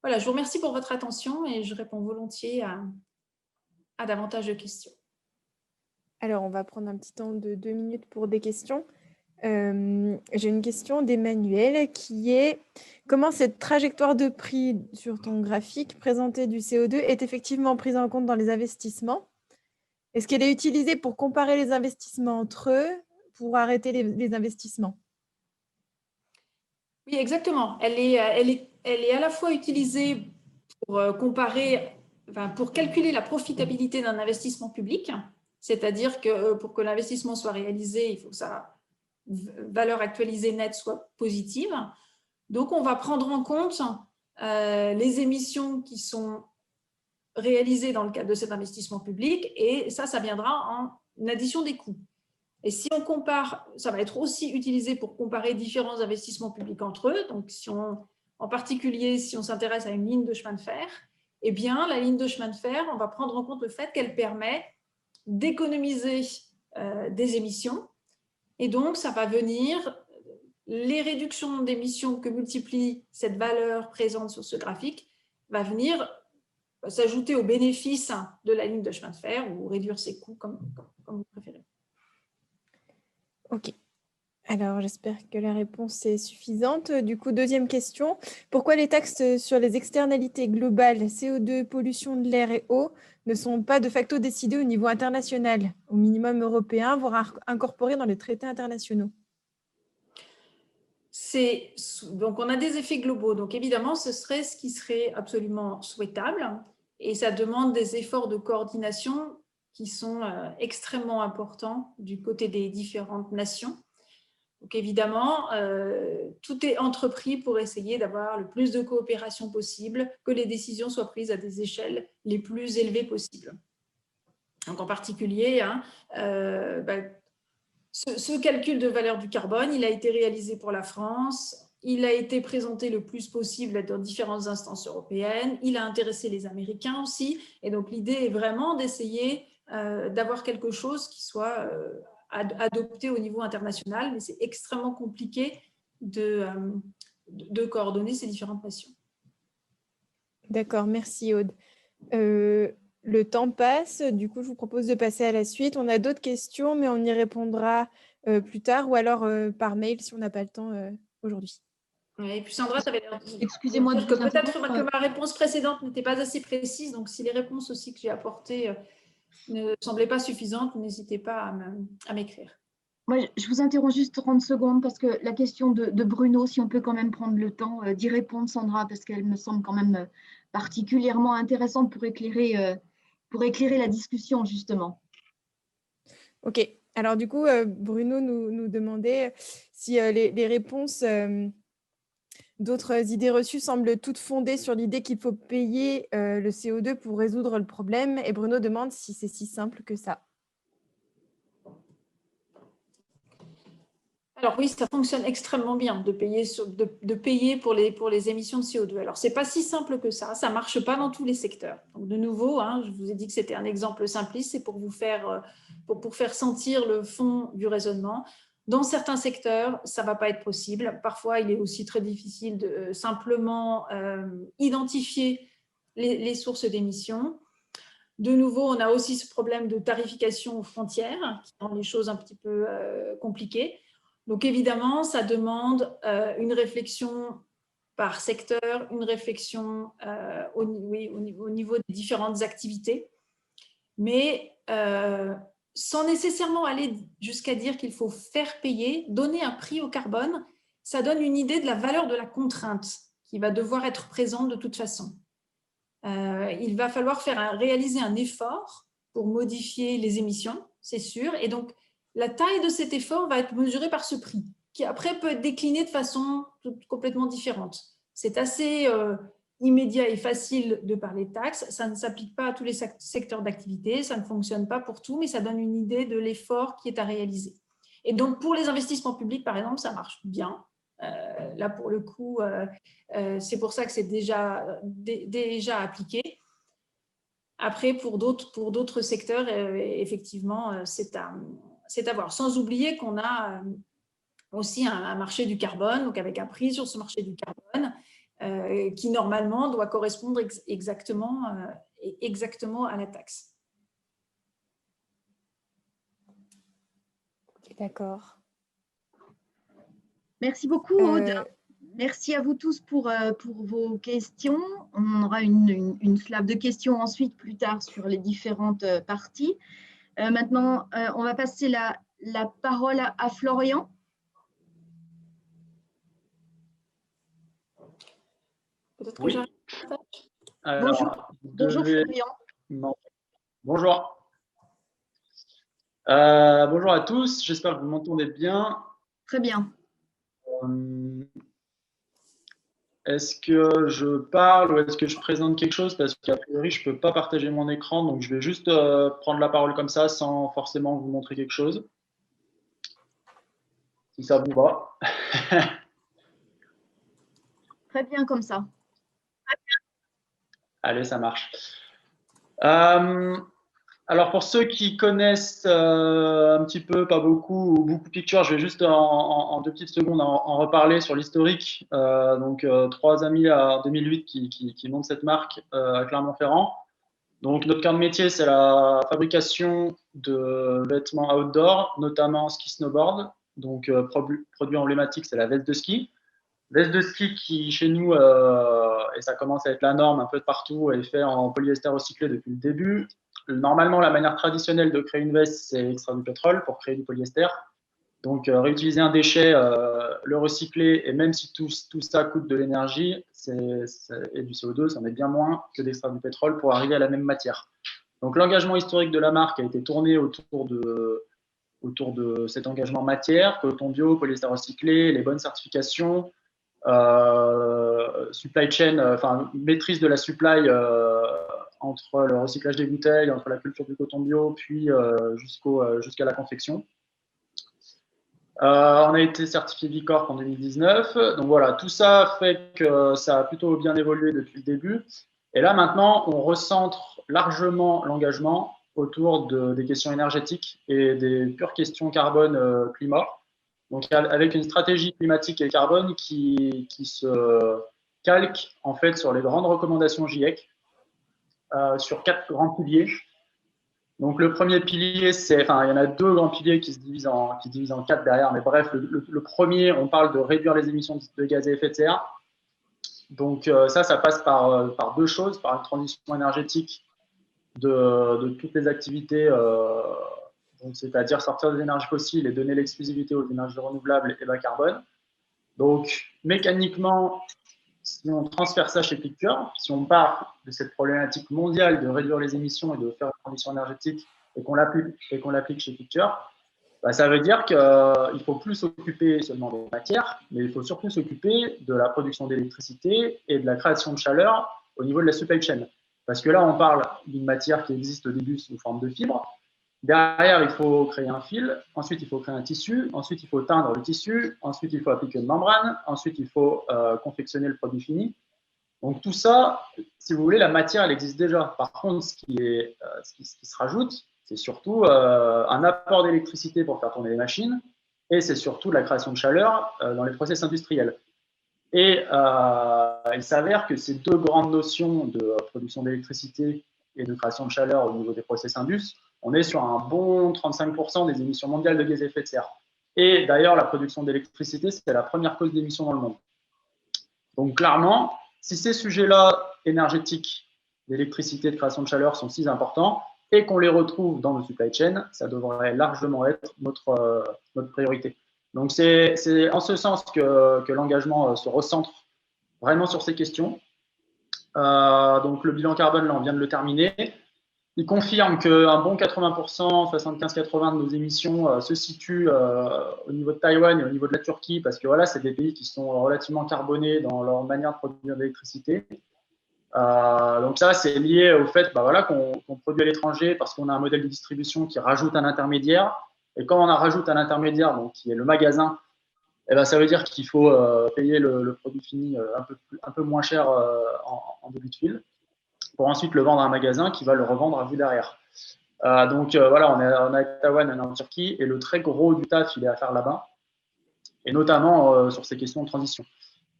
Voilà, je vous remercie pour votre attention et je réponds volontiers à davantage de questions. Alors, on va prendre un petit temps de 2 minutes pour des questions. J'ai une question d'Emmanuel qui est: comment cette trajectoire de prix sur ton graphique présenté du CO2 est effectivement prise en compte dans les investissements? Est-ce qu'elle est utilisée pour comparer les investissements entre eux, pour arrêter les investissements? Oui, exactement. Elle est à la fois utilisée pour comparer, pour calculer la profitabilité d'un investissement public, c'est-à-dire que pour que l'investissement soit réalisé, il faut que sa valeur actualisée nette soit positive. Donc, on va prendre en compte les émissions qui sont réalisées dans le cadre de cet investissement public et ça viendra en addition des coûts. Et si on compare, ça va être aussi utilisé pour comparer différents investissements publics entre eux. Donc, en particulier, si on s'intéresse à une ligne de chemin de fer, eh bien, la ligne de chemin de fer, on va prendre en compte le fait qu'elle permet d'économiser des émissions. Et donc, ça va venir, les réductions d'émissions que multiplie cette valeur présente sur ce graphique, va venir s'ajouter aux bénéfices de la ligne de chemin de fer ou réduire ses coûts comme vous préférez. Ok. Alors, j'espère que la réponse est suffisante. Du coup, deuxième question. Pourquoi les taxes sur les externalités globales, CO2, pollution de l'air et eau, ne sont pas de facto décidées au niveau international, au minimum européen, voire incorporées dans les traités internationaux? Donc, on a des effets globaux. Donc, évidemment, ce serait ce qui serait absolument souhaitable. Et ça demande des efforts de coordination qui sont extrêmement importants du côté des différentes nations. Donc, évidemment, tout est entrepris pour essayer d'avoir le plus de coopération possible, que les décisions soient prises à des échelles les plus élevées possibles. Donc, en particulier, ce calcul de valeur du carbone, il a été réalisé pour la France, il a été présenté le plus possible dans différentes instances européennes, il a intéressé les Américains aussi, et donc l'idée est vraiment d'essayer d'avoir quelque chose qui soit adopté au niveau international, mais c'est extrêmement compliqué de coordonner ces différentes nations. D'accord, merci Aude. Le temps passe, du coup, je vous propose de passer à la suite. On a d'autres questions, mais on y répondra plus tard ou alors par mail si on n'a pas le temps aujourd'hui. Et puis Sandra, tu avais l'air de Excusez-moi de dire que vous peut-être interrompre. que ma réponse précédente n'était pas assez précise. Donc, si les réponses aussi que j'ai apportées ne semblaient pas suffisantes, n'hésitez pas à m'écrire. Moi, je vous interromps juste 30 secondes parce que la question de Bruno, si on peut quand même prendre le temps d'y répondre, Sandra, parce qu'elle me semble quand même particulièrement intéressante pour éclairer la discussion, justement. Ok, alors du coup, Bruno nous demandait si les réponses d'autres idées reçues semblent toutes fondées sur l'idée qu'il faut payer le CO2 pour résoudre le problème. Et Bruno demande si c'est si simple que ça. Alors oui, ça fonctionne extrêmement bien de payer pour les émissions de CO2. Alors, ce n'est pas si simple que ça ne marche pas dans tous les secteurs. Donc, de nouveau, je vous ai dit que c'était un exemple simpliste, c'est pour vous faire, pour faire sentir le fond du raisonnement. Dans certains secteurs, ça ne va pas être possible. Parfois, il est aussi très difficile de simplement identifier les sources d'émissions. De nouveau, on a aussi ce problème de tarification aux frontières qui rend les choses un petit peu compliquées. Donc, évidemment, ça demande une réflexion par secteur, une réflexion au niveau des différentes activités, mais sans nécessairement aller jusqu'à dire qu'il faut faire payer, donner un prix au carbone, ça donne une idée de la valeur de la contrainte qui va devoir être présente de toute façon. Il va falloir réaliser un effort pour modifier les émissions, c'est sûr, et donc la taille de cet effort va être mesurée par ce prix, qui après peut être décliné de façon complètement différente. C'est assez immédiat et facile de parler de taxes, ça ne s'applique pas à tous les secteurs d'activité, ça ne fonctionne pas pour tout, mais ça donne une idée de l'effort qui est à réaliser. Et donc pour les investissements publics, par exemple, ça marche bien. Là, pour le coup, c'est pour ça que c'est déjà appliqué. Après, pour d'autres secteurs, effectivement, c'est à voir. Sans oublier qu'on a aussi un marché du carbone, donc avec un prix sur ce marché du carbone, qui normalement doit correspondre exactement à la taxe. D'accord. Merci beaucoup, Aude. Merci à vous tous pour vos questions. On aura une slave de questions ensuite, plus tard, sur les différentes parties. Maintenant, on va passer la parole à Florian. Peut-être que j'arrive. Bonjour, bonjour Florian. Non. Bonjour. Bonjour à tous, j'espère que vous m'entendez bien. Très bien. Est-ce que je parle ou est-ce que je présente quelque chose? Parce qu'a priori, je ne peux pas partager mon écran, donc je vais juste prendre la parole comme ça sans forcément vous montrer quelque chose. Si ça vous va. Très bien comme ça. Allez, ça marche. Alors, pour ceux qui connaissent un petit peu, pas beaucoup, ou beaucoup Picture, je vais juste en 2 petites secondes en reparler sur l'historique. Donc, 3 amis en 2008 qui montent cette marque à Clermont-Ferrand. Donc, notre cœur de métier, c'est la fabrication de vêtements outdoor, notamment ski snowboard. Donc, produit emblématique, c'est la veste de ski. Veste de ski qui, chez nous, et ça commence à être la norme un peu de partout, est fait en polyester recyclé depuis le début. Normalement, la manière traditionnelle de créer une veste, c'est extraire du pétrole pour créer du polyester. Donc, réutiliser un déchet, le recycler, et même si tout ça coûte de l'énergie et du CO2, ça en est bien moins que d'extraire du pétrole pour arriver à la même matière. Donc, l'engagement historique de la marque a été tourné autour de cet engagement matière, coton bio, polyester recyclé, les bonnes certifications, supply chain, maîtrise de la supply entre le recyclage des bouteilles, entre la culture du coton bio, puis jusqu'à la confection. On a été certifié B Corp en 2019. Donc voilà, tout ça fait que ça a plutôt bien évolué depuis le début. Et là, maintenant, on recentre largement l'engagement autour des questions énergétiques et des pures questions carbone-climat. Donc, avec une stratégie climatique et carbone qui se calque en fait sur les grandes recommandations GIEC, sur 4 grands piliers. Donc le premier pilier, il y en a 2 grands piliers qui se divisent en 4 derrière, mais bref, le premier, on parle de réduire les émissions de gaz à effet de serre. Donc ça passe par 2 choses, par une transition énergétique de toutes les activités, c'est-à-dire sortir des énergies fossiles et donner l'exclusivité aux énergies renouvelables et bas carbone. Donc mécaniquement, si on transfère ça chez Picture, si on part de cette problématique mondiale de réduire les émissions et de faire une transition énergétique et qu'on l'applique chez Picture, ça veut dire qu'il ne faut plus s'occuper seulement des matières, mais il faut surtout s'occuper de la production d'électricité et de la création de chaleur au niveau de la supply chain. Parce que là, on parle d'une matière qui existe au début sous forme de fibre. Derrière, il faut créer un fil, ensuite il faut créer un tissu, ensuite il faut teindre le tissu, ensuite il faut appliquer une membrane, ensuite il faut confectionner le produit fini. Donc tout ça, si vous voulez, la matière, elle existe déjà. Par contre, ce qui se rajoute, c'est surtout un apport d'électricité pour faire tourner les machines, et c'est surtout la création de chaleur dans les process industriels. Et il s'avère que ces 2 grandes notions de production d'électricité et de création de chaleur au niveau des process indus, on est sur un bon 35% des émissions mondiales de gaz à effet de serre. Et d'ailleurs, la production d'électricité, c'est la première cause d'émissions dans le monde. Donc clairement, si ces sujets-là énergétiques, d'électricité, de création de chaleur sont si importants, et qu'on les retrouve dans nos supply chains, ça devrait largement être notre priorité. Donc c'est en ce sens que l'engagement se recentre vraiment sur ces questions. Donc le bilan carbone, là, on vient de le terminer. Il confirme qu'un bon 80%, 75-80% de nos émissions se situent au niveau de Taïwan et au niveau de la Turquie, parce que voilà, c'est des pays qui sont relativement carbonés dans leur manière de produire de l'électricité. Donc ça, c'est lié au fait qu'on produit à l'étranger parce qu'on a un modèle de distribution qui rajoute un intermédiaire. Et quand on rajoute un intermédiaire, donc qui est le magasin, ça veut dire qu'il faut payer le produit fini un peu moins cher en début de fil, pour ensuite le vendre à un magasin qui va le revendre à vous derrière. Donc voilà, on est à Taïwan, on est en Turquie, et le très gros du taf, il est à faire là-bas, et notamment sur ces questions de transition.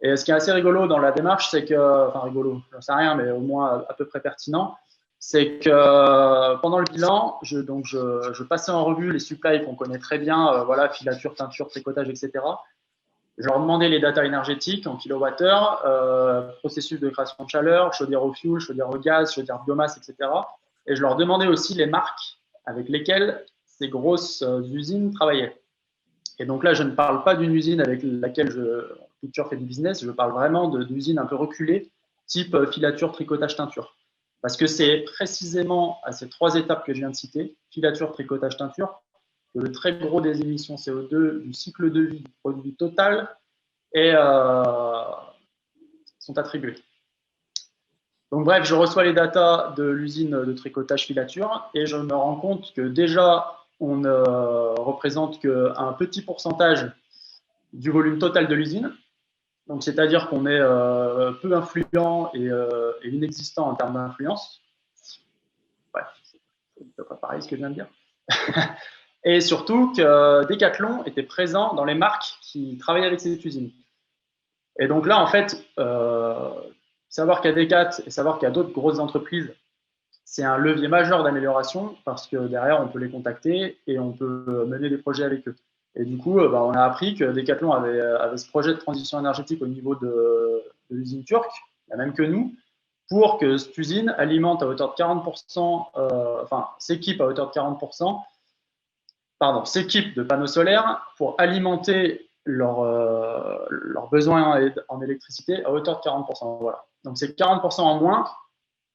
Et ce qui est assez rigolo dans la démarche, c'est que, enfin rigolo, j'en sais rien, mais au moins à peu près pertinent, c'est que pendant le bilan, je passais en revue les supplies qu'on connaît très bien, voilà, filature, teinture, tricotage, etc. Je leur demandais les datas énergétiques en kilowattheure, processus de création de chaleur, chaudière au fioul, chaudière au gaz, chaudière biomasse, etc. Et je leur demandais aussi les marques avec lesquelles ces grosses usines travaillaient. Et donc là, je ne parle pas d'une usine avec laquelle Picture fait du business, je parle vraiment d'usines un peu reculées, type filature, tricotage, teinture. Parce que c'est précisément à ces 3 étapes que je viens de citer, filature, tricotage, teinture, que le très gros des émissions CO2 du cycle de vie du produit total sont attribués. Donc bref, je reçois les datas de l'usine de tricotage filature et je me rends compte que déjà, on ne représente qu'un petit pourcentage du volume total de l'usine. Donc c'est-à-dire qu'on est peu influent et inexistant en termes d'influence. Bref, c'est pas pareil ce que je viens de dire. Et surtout que Decathlon était présent dans les marques qui travaillaient avec cette usine. Et donc là, en fait, savoir qu'il y a Decat et savoir qu'il y a d'autres grosses entreprises, c'est un levier majeur d'amélioration parce que derrière, on peut les contacter et on peut mener des projets avec eux. Et du coup, on a appris que Decathlon avait ce projet de transition énergétique au niveau de l'usine turque, la même que nous, pour que cette usine alimente à hauteur de 40%, s'équipe à hauteur de 40%, s'équipe de panneaux solaires pour alimenter leurs besoins en électricité à hauteur de 40%. Voilà. Donc c'est 40% en moins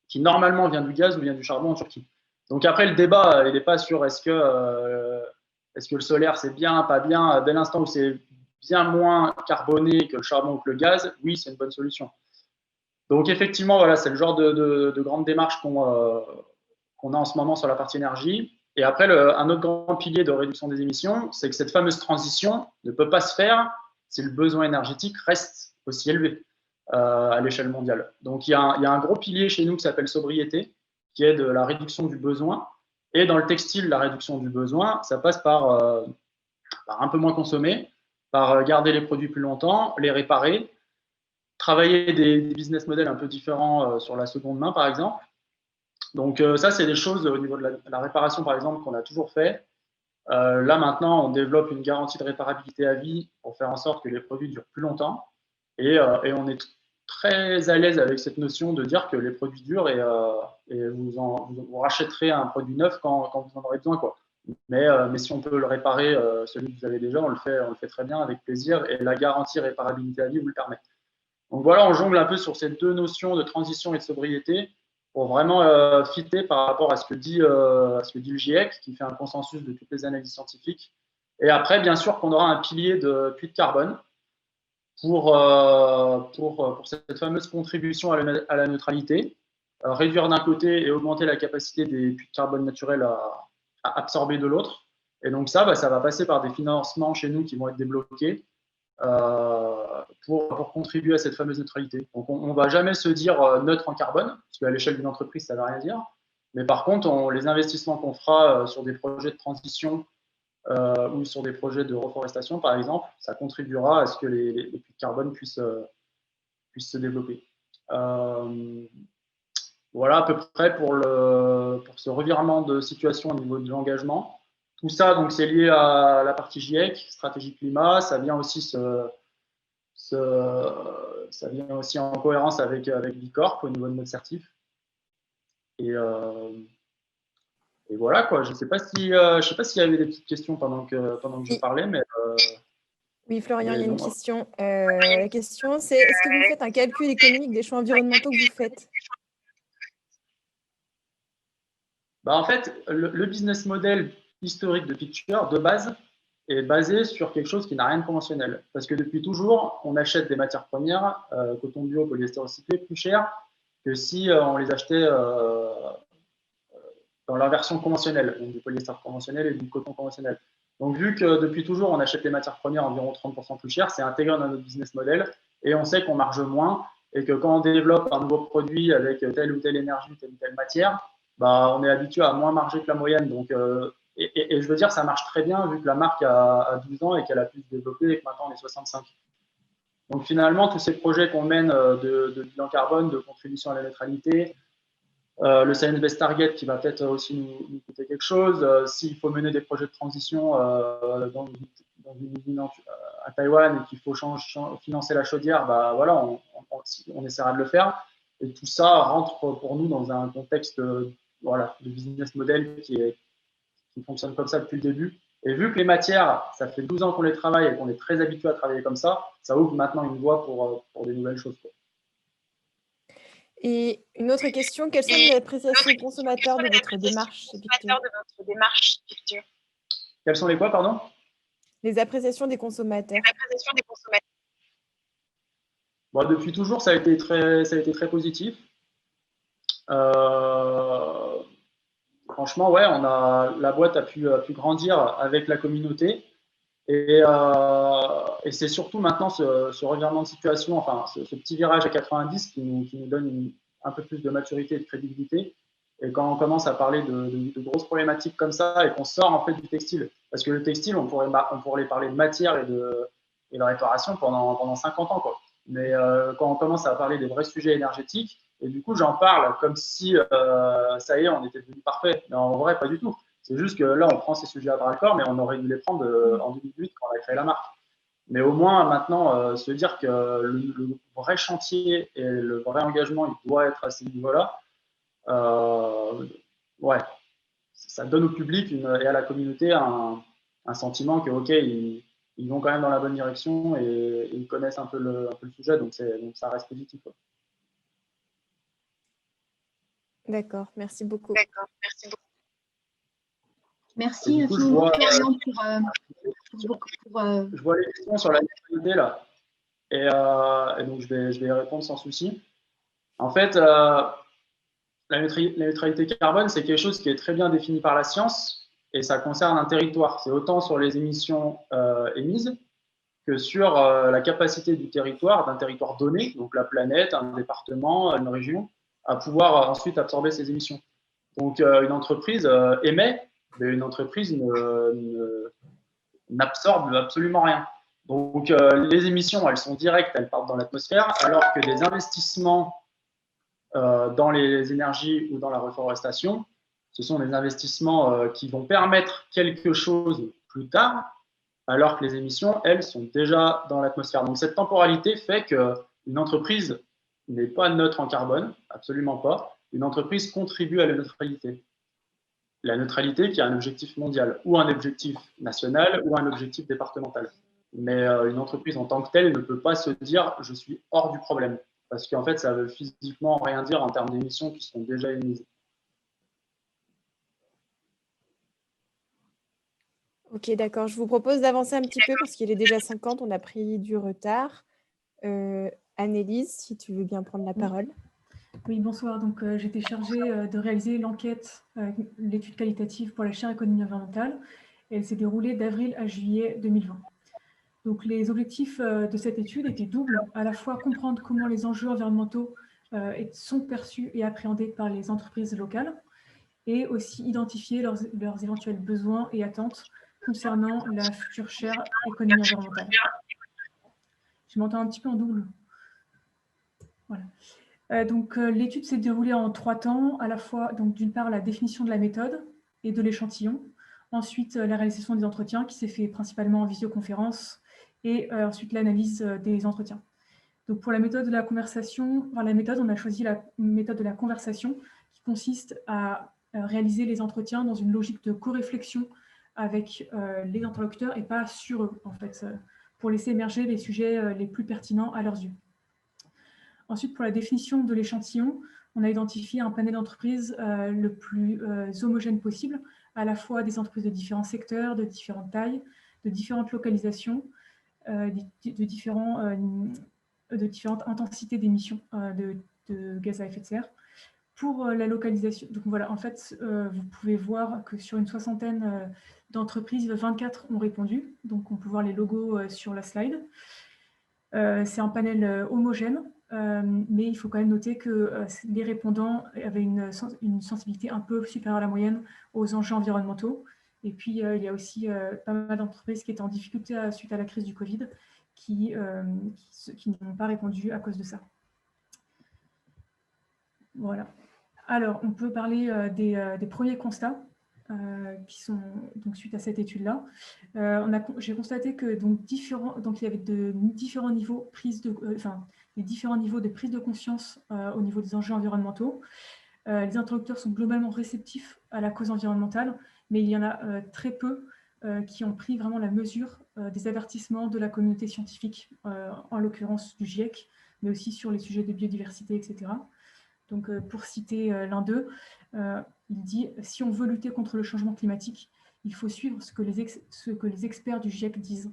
qui normalement vient du gaz ou vient du charbon en Turquie. Donc après, le débat, il n'est pas sur est-ce que le solaire c'est bien, pas bien. Dès l'instant où c'est bien moins carboné que le charbon ou que le gaz, oui, c'est une bonne solution. Donc effectivement, voilà, c'est le genre de grande démarche qu'on a en ce moment sur la partie énergie. Et après, un autre grand pilier de réduction des émissions, c'est que cette fameuse transition ne peut pas se faire si le besoin énergétique reste aussi élevé à l'échelle mondiale. Donc il y a un gros pilier chez nous qui s'appelle sobriété, qui est de la réduction du besoin. Et dans le textile, la réduction du besoin, ça passe par un peu moins consommer, par garder les produits plus longtemps, les réparer, travailler des business models un peu différents sur la seconde main, par exemple. Donc ça, c'est des choses au niveau de la réparation, par exemple, qu'on a toujours fait. Là, maintenant, on développe une garantie de réparabilité à vie pour faire en sorte que les produits durent plus longtemps. Et on est très à l'aise avec cette notion de dire que les produits durent et vous rachèterez un produit neuf quand vous en aurez besoin, quoi. Mais si on peut le réparer, celui que vous avez déjà, on le fait très bien, avec plaisir, et la garantie réparabilité à vie vous le permet. Donc voilà, on jongle un peu sur ces deux notions de transition et de sobriété pour vraiment fitter par rapport à ce que dit le GIEC, qui fait un consensus de toutes les analyses scientifiques. Et après, bien sûr, qu'on aura un pilier de puits de carbone pour cette fameuse contribution à la neutralité, réduire d'un côté et augmenter la capacité des puits de carbone naturels à absorber de l'autre. Et donc ça, ça va passer par des financements chez nous qui vont être débloqués pour contribuer à cette fameuse neutralité. Donc on ne va jamais se dire neutre en carbone, parce qu'à l'échelle d'une entreprise, ça ne veut rien dire. Mais par contre, les investissements qu'on fera sur des projets de transition ou sur des projets de reforestation, par exemple, ça contribuera à ce que les puits de carbone puissent se développer. Voilà à peu près pour ce revirement de situation au niveau de l'engagement. Tout ça, donc, c'est lié à la partie GIEC, stratégie climat. Ça vient aussi en cohérence avec Bicorp au niveau de notre certif. Et voilà, quoi. Je ne sais pas s'il y avait des petites questions pendant que je parlais, mais oui, Florian, il y a une question. La question, c'est est-ce que vous faites un calcul économique des choix environnementaux que vous faites? En fait, le business model historique de Picture, de base, est basé sur quelque chose qui n'a rien de conventionnel. Parce que depuis toujours, on achète des matières premières, coton bio, polyester recyclé, plus cher que si on les achetait dans leur version conventionnelle, donc du polyester conventionnel et du coton conventionnel. Donc, vu que depuis toujours, on achète les matières premières environ 30% plus chères, c'est intégré dans notre business model et on sait qu'on marge moins et que quand on développe un nouveau produit avec telle ou telle énergie, telle ou telle matière, on est habitué à moins marger que la moyenne. Donc, et je veux dire, ça marche très bien vu que la marque a 12 ans et qu'elle a pu se développer et que maintenant on est 65. Donc, finalement, tous ces projets qu'on mène de bilan carbone, de contribution à la neutralité, le Science Based Target qui va peut-être aussi nous coûter quelque chose. S'il faut mener des projets de transition dans une usine à Taïwan et qu'il faut financer la chaudière, voilà, on essaiera de le faire. Et tout ça rentre pour nous dans un contexte de business model qui fonctionne comme ça depuis le début. Et vu que les matières, ça fait 12 ans qu'on les travaille et qu'on est très habitué à travailler comme ça ouvre maintenant une voie pour des nouvelles choses, quoi. Et une autre question, quelles sont les appréciations consommateurs de votre démarche Picture? Quelles sont les quoi, pardon? Les appréciations des consommateurs. Depuis toujours, ça a été très positif. Franchement, ouais, la boîte a pu grandir avec la communauté. Et c'est surtout maintenant ce revirement de situation, enfin ce petit virage à 90 qui nous donne un peu plus de maturité et de crédibilité. Et quand on commence à parler de grosses problématiques comme ça et qu'on sort en fait du textile, parce que le textile, on pourrait parler de matière et de réparation pendant 50 ans, quoi. Mais quand on commence à parler des vrais sujets énergétiques, et du coup j'en parle comme si ça y est, on était devenu parfait. Mais en vrai, pas du tout. C'est juste que là, on prend ces sujets à bras le corps, mais on aurait dû les prendre en 2008 quand on a créé la marque. Mais au moins, maintenant, se dire que le vrai chantier et le vrai engagement, il doit être à ce niveau-là, ouais, ça donne au public et à la communauté un sentiment que, OK, ils vont quand même dans la bonne direction et ils connaissent un peu le sujet, donc ça reste positif, quoi. D'accord, merci beaucoup. Merci infiniment, Florian, Je vois les questions sur la neutralité, là. Et donc, je vais y répondre sans souci. En fait, la neutralité carbone, c'est quelque chose qui est très bien défini par la science et ça concerne un territoire. C'est autant sur les émissions émises que sur la capacité du territoire, d'un territoire donné, donc la planète, un département, une région, à pouvoir ensuite absorber ces émissions. Donc, une entreprise émet, mais une entreprise n'absorbe absolument rien. Donc, les émissions, elles sont directes, elles partent dans l'atmosphère, alors que les investissements dans les énergies ou dans la reforestation, ce sont des investissements qui vont permettre quelque chose plus tard, alors que les émissions, elles, sont déjà dans l'atmosphère. Donc, cette temporalité fait qu'une entreprise n'est pas neutre en carbone, absolument pas. Une entreprise contribue à la neutralité. La neutralité qui a un objectif mondial, ou un objectif national, ou un objectif départemental. Mais une entreprise en tant que telle ne peut pas se dire « je suis hors du problème ». Parce qu'en fait, ça veut physiquement rien dire en termes d'émissions qui sont déjà émises. Ok, d'accord. Je vous propose d'avancer un petit peu parce qu'il est déjà 50, on a pris du retard. Annelise, si tu veux bien prendre la parole. Oui, bonsoir. Donc, j'ai été chargée de réaliser l'enquête, l'étude qualitative pour la chaire économie environnementale. Et elle s'est déroulée d'avril à juillet 2020. Donc, les objectifs de cette étude étaient doubles, à la fois comprendre comment les enjeux environnementaux sont perçus et appréhendés par les entreprises locales, et aussi identifier leurs éventuels besoins et attentes concernant la future chaire économie environnementale. Je m'entends un petit peu en double. Voilà. Donc, l'étude s'est déroulée en 3 temps, à la fois, d'une part, la définition de la méthode et de l'échantillon, ensuite, la réalisation des entretiens, qui s'est fait principalement en visioconférence, et ensuite, l'analyse des entretiens. Donc, pour la méthode de la conversation, on a choisi la méthode de la conversation, qui consiste à réaliser les entretiens dans une logique de co-réflexion avec les interlocuteurs et pas sur eux, en fait, pour laisser émerger les sujets les plus pertinents à leurs yeux. Ensuite, pour la définition de l'échantillon, on a identifié un panel d'entreprises le plus homogène possible, à la fois des entreprises de différents secteurs, de différentes tailles, de différentes localisations, de différentes intensités d'émissions de gaz à effet de serre. Pour la localisation, donc voilà, en fait, vous pouvez voir que sur une 60aine d'entreprises, 24 ont répondu. Donc, on peut voir les logos sur la slide. C'est un panel homogène, mais il faut quand même noter que les répondants avaient une sensibilité un peu supérieure à la moyenne aux enjeux environnementaux. Et puis, il y a aussi pas mal d'entreprises qui étaient en difficulté suite à la crise du Covid, qui n'ont pas répondu à cause de ça. Voilà. Alors, on peut parler des premiers constats qui sont donc suite à cette étude-là. J'ai constaté que il y avait différents niveaux les différents niveaux de prise de conscience au niveau des enjeux environnementaux. Les interlocuteurs sont globalement réceptifs à la cause environnementale, mais il y en a très peu qui ont pris vraiment la mesure des avertissements de la communauté scientifique, en l'occurrence du GIEC, mais aussi sur les sujets de biodiversité, etc. Donc, pour citer l'un d'eux, il dit « Si on veut lutter contre le changement climatique, il faut suivre ce que les experts du GIEC disent. »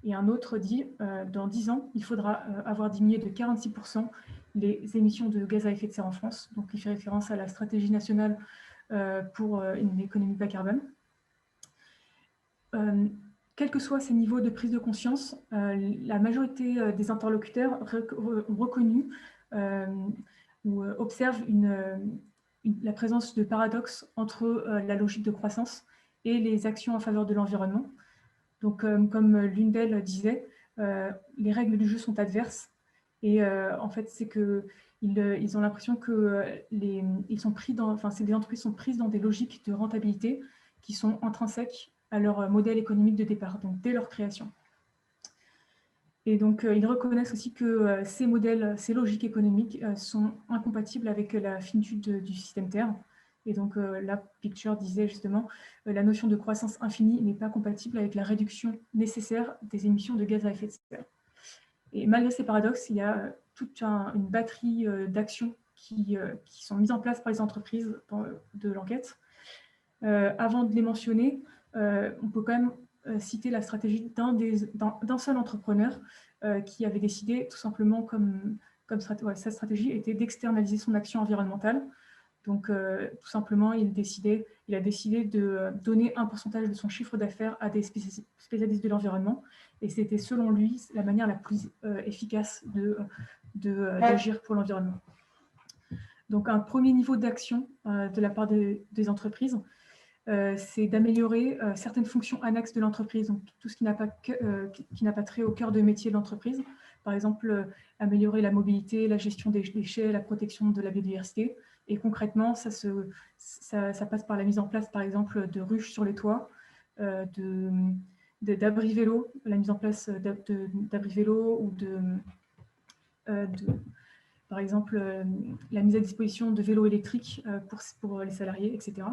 Et un autre dit « Dans 10 ans, il faudra avoir diminué de 46% les émissions de gaz à effet de serre en France. » Donc, il fait référence à la stratégie nationale pour une économie bas carbone. Quels que soient ces niveaux de prise de conscience, la majorité des interlocuteurs ont reconnu ou observent la présence de paradoxes entre la logique de croissance et les actions en faveur de l'environnement. Donc, comme l'une d'elles disait, les règles du jeu sont adverses. Et en fait, c'est qu'ils ont l'impression que les entreprises sont prises dans des logiques de rentabilité qui sont intrinsèques à leur modèle économique de départ, donc dès leur création. Et donc, ils reconnaissent aussi que ces modèles, ces logiques économiques sont incompatibles avec la finitude du système Terre. Et donc, la picture disait justement, la notion de croissance infinie n'est pas compatible avec la réduction nécessaire des émissions de gaz à effet de serre. Et malgré ces paradoxes, il y a toute une batterie d'actions qui sont mises en place par les entreprises de l'enquête. Avant de les mentionner, on peut quand même citer la stratégie d'un seul entrepreneur qui avait décidé, tout simplement, sa stratégie était d'externaliser son action environnementale. Donc, tout simplement, il a décidé de donner un pourcentage de son chiffre d'affaires à des spécialistes de l'environnement. Et c'était, selon lui, la manière la plus efficace d'agir pour l'environnement. Donc, un premier niveau d'action de la part des entreprises, c'est d'améliorer certaines fonctions annexes de l'entreprise, donc tout ce qui n'a pas trait au cœur de métier de l'entreprise. Par exemple, améliorer la mobilité, la gestion des déchets, la protection de la biodiversité. Et concrètement, ça passe par la mise en place, par exemple, de ruches sur les toits, d'abris vélo, la mise en place d'abris vélo ou par exemple, la mise à disposition de vélos électriques pour les salariés, etc.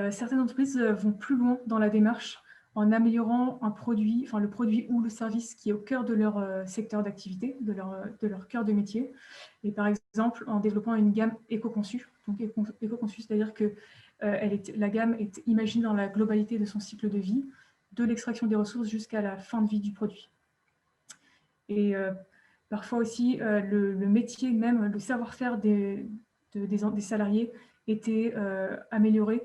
Certaines entreprises vont plus loin dans la démarche en améliorant le produit ou le service qui est au cœur de leur secteur d'activité, de leur cœur de métier. Et par exemple, en développant une gamme éco-conçue. Donc éco-conçue, c'est-à-dire que la gamme est imaginée dans la globalité de son cycle de vie, de l'extraction des ressources jusqu'à la fin de vie du produit. Et parfois aussi, le métier même, le savoir-faire des salariés était amélioré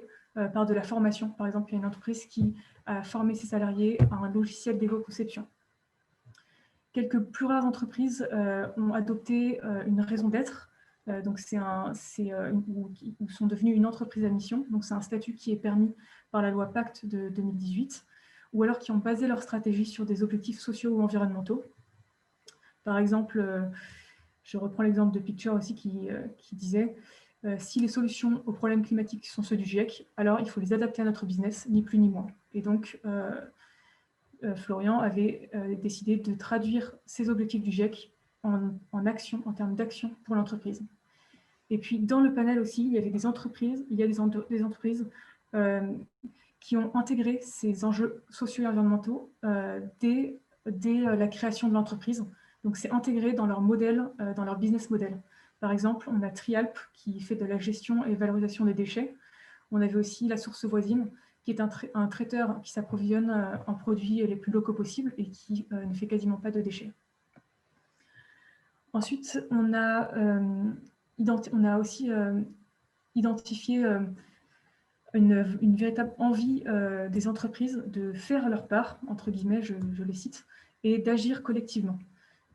par de la formation. Par exemple, il y a une entreprise qui a formé ses salariés à un logiciel d'éco-conception. Quelques plus rares entreprises ont adopté une raison d'être, ou sont devenues une entreprise à mission. Donc, c'est un statut qui est permis par la loi Pacte de 2018, ou alors qui ont basé leur stratégie sur des objectifs sociaux ou environnementaux. Par exemple, je reprends l'exemple de Picture aussi qui disait si les solutions aux problèmes climatiques sont ceux du GIEC, alors il faut les adapter à notre business, ni plus ni moins. Et donc, Florian avait décidé de traduire ces objectifs du GIEC en action, en termes d'action pour l'entreprise. Et puis, dans le panel aussi, il y avait des entreprises, qui ont intégré ces enjeux sociaux et environnementaux dès la création de l'entreprise. Donc, c'est intégré dans leur modèle, dans leur business model. Par exemple, on a Trialp qui fait de la gestion et valorisation des déchets. On avait aussi La Source Voisine, qui est un traiteur qui s'approvisionne en produits les plus locaux possibles et qui ne fait quasiment pas de déchets. Ensuite, on a aussi identifié une véritable envie des entreprises de faire leur part, entre guillemets, je les cite, et d'agir collectivement.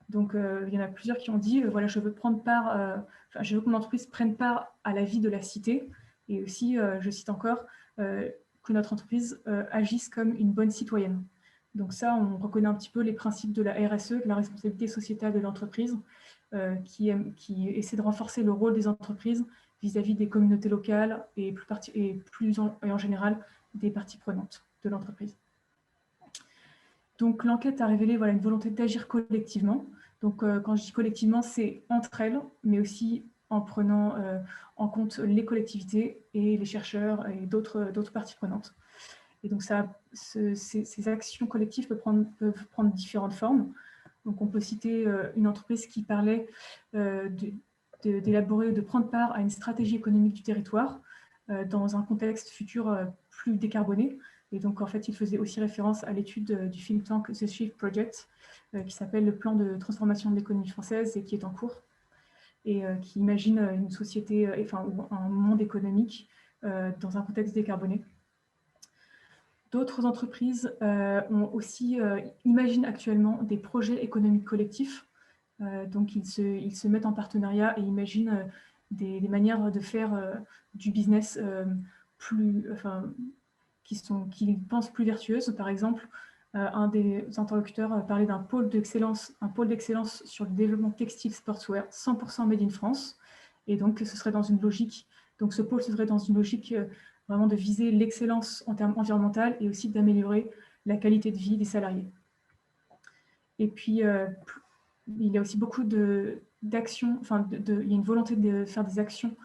Donc, il y en a plusieurs qui ont dit, voilà, je veux prendre part, je veux que mon entreprise prenne part à la vie de la cité, et aussi, je cite encore, que notre entreprise agisse comme une bonne citoyenne. Donc ça, on reconnaît un petit peu les principes de la RSE, de la responsabilité sociétale de l'entreprise, qui essaie de renforcer le rôle des entreprises vis-à-vis des communautés locales et en général des parties prenantes de l'entreprise. Donc l'enquête a révélé une volonté d'agir collectivement. Donc quand je dis collectivement, c'est entre elles, mais aussi en prenant en compte les collectivités et les chercheurs et d'autres parties prenantes. Et donc ces actions collectives peuvent prendre différentes formes. Donc on peut citer une entreprise qui parlait d'élaborer, de prendre part à une stratégie économique du territoire dans un contexte futur plus décarboné. Et donc, en fait, il faisait aussi référence à l'étude du think tank The Shift Project, qui s'appelle le plan de transformation de l'économie française et qui est en cours, et qui imagine une société, ou un monde économique dans un contexte décarboné. D'autres entreprises imaginent actuellement des projets économiques collectifs. Donc, ils se mettent en partenariat et imaginent des manières de faire du business qui pensent plus vertueuses. Par exemple, un des interlocuteurs parlait d'un pôle d'excellence sur le développement textile sportswear 100% made in France. Et donc, ce serait dans une logique, donc ce pôle serait dans une logique vraiment de viser l'excellence en termes environnementaux et aussi d'améliorer la qualité de vie des salariés. Et puis, il y a aussi beaucoup d'actions, il y a une volonté de faire des actions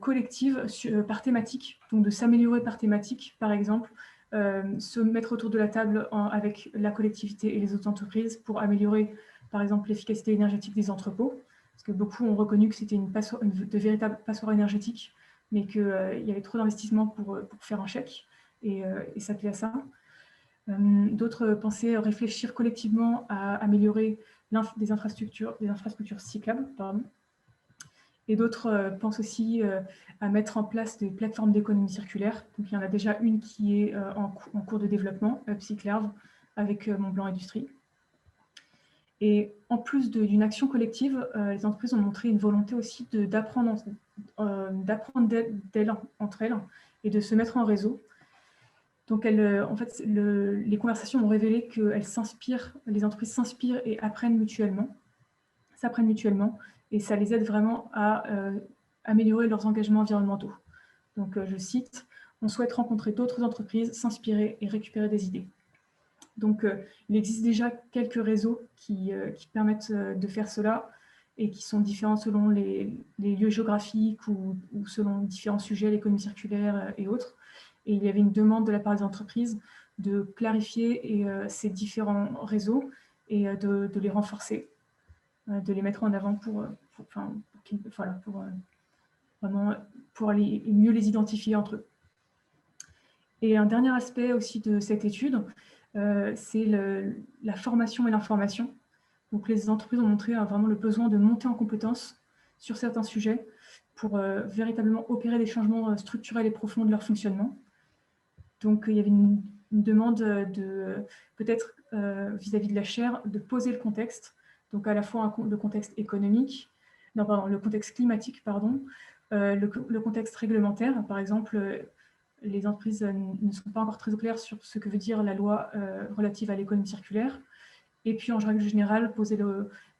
collectives par thématique, donc de s'améliorer par thématique, par exemple, se mettre autour de la table avec la collectivité et les autres entreprises pour améliorer, par exemple, l'efficacité énergétique des entrepôts, parce que beaucoup ont reconnu que c'était de véritables passoires énergétiques, mais qu'il y avait trop d'investissements pour faire un chèque et s'atteler à ça. D'autres pensaient réfléchir collectivement à améliorer des infrastructures cyclables, pardon. Et d'autres pensent aussi à mettre en place des plateformes d'économie circulaire. Donc, il y en a déjà une qui est en cours de développement, Upcyclerve, avec Montblanc Industrie. Et en plus d'une action collective, les entreprises ont montré une volonté aussi d'apprendre d'apprendre entre elles et de se mettre en réseau. Donc, en fait, les conversations ont révélé que les entreprises s'inspirent et s'apprennent mutuellement, et ça les aide vraiment à améliorer leurs engagements environnementaux. Donc, je cite, « On souhaite rencontrer d'autres entreprises, s'inspirer et récupérer des idées ». Donc, il existe déjà quelques réseaux qui permettent de faire cela et qui sont différents selon les lieux géographiques ou selon différents sujets, l'économie circulaire et autres. Et il y avait une demande de la part des entreprises de clarifier ces différents réseaux et de les renforcer, de les mettre en avant pour mieux les identifier entre eux. Et un dernier aspect aussi de cette étude, c'est la formation et l'information. Donc les entreprises ont montré vraiment le besoin de monter en compétences sur certains sujets pour véritablement opérer des changements structurels et profonds de leur fonctionnement. Donc il y avait une demande peut-être vis-à-vis de la chaire de poser le contexte, donc à la fois le contexte économique, le contexte climatique, le contexte réglementaire. Par exemple, les entreprises ne sont pas encore très claires sur ce que veut dire la loi relative à l'économie circulaire. Et puis, en règle générale,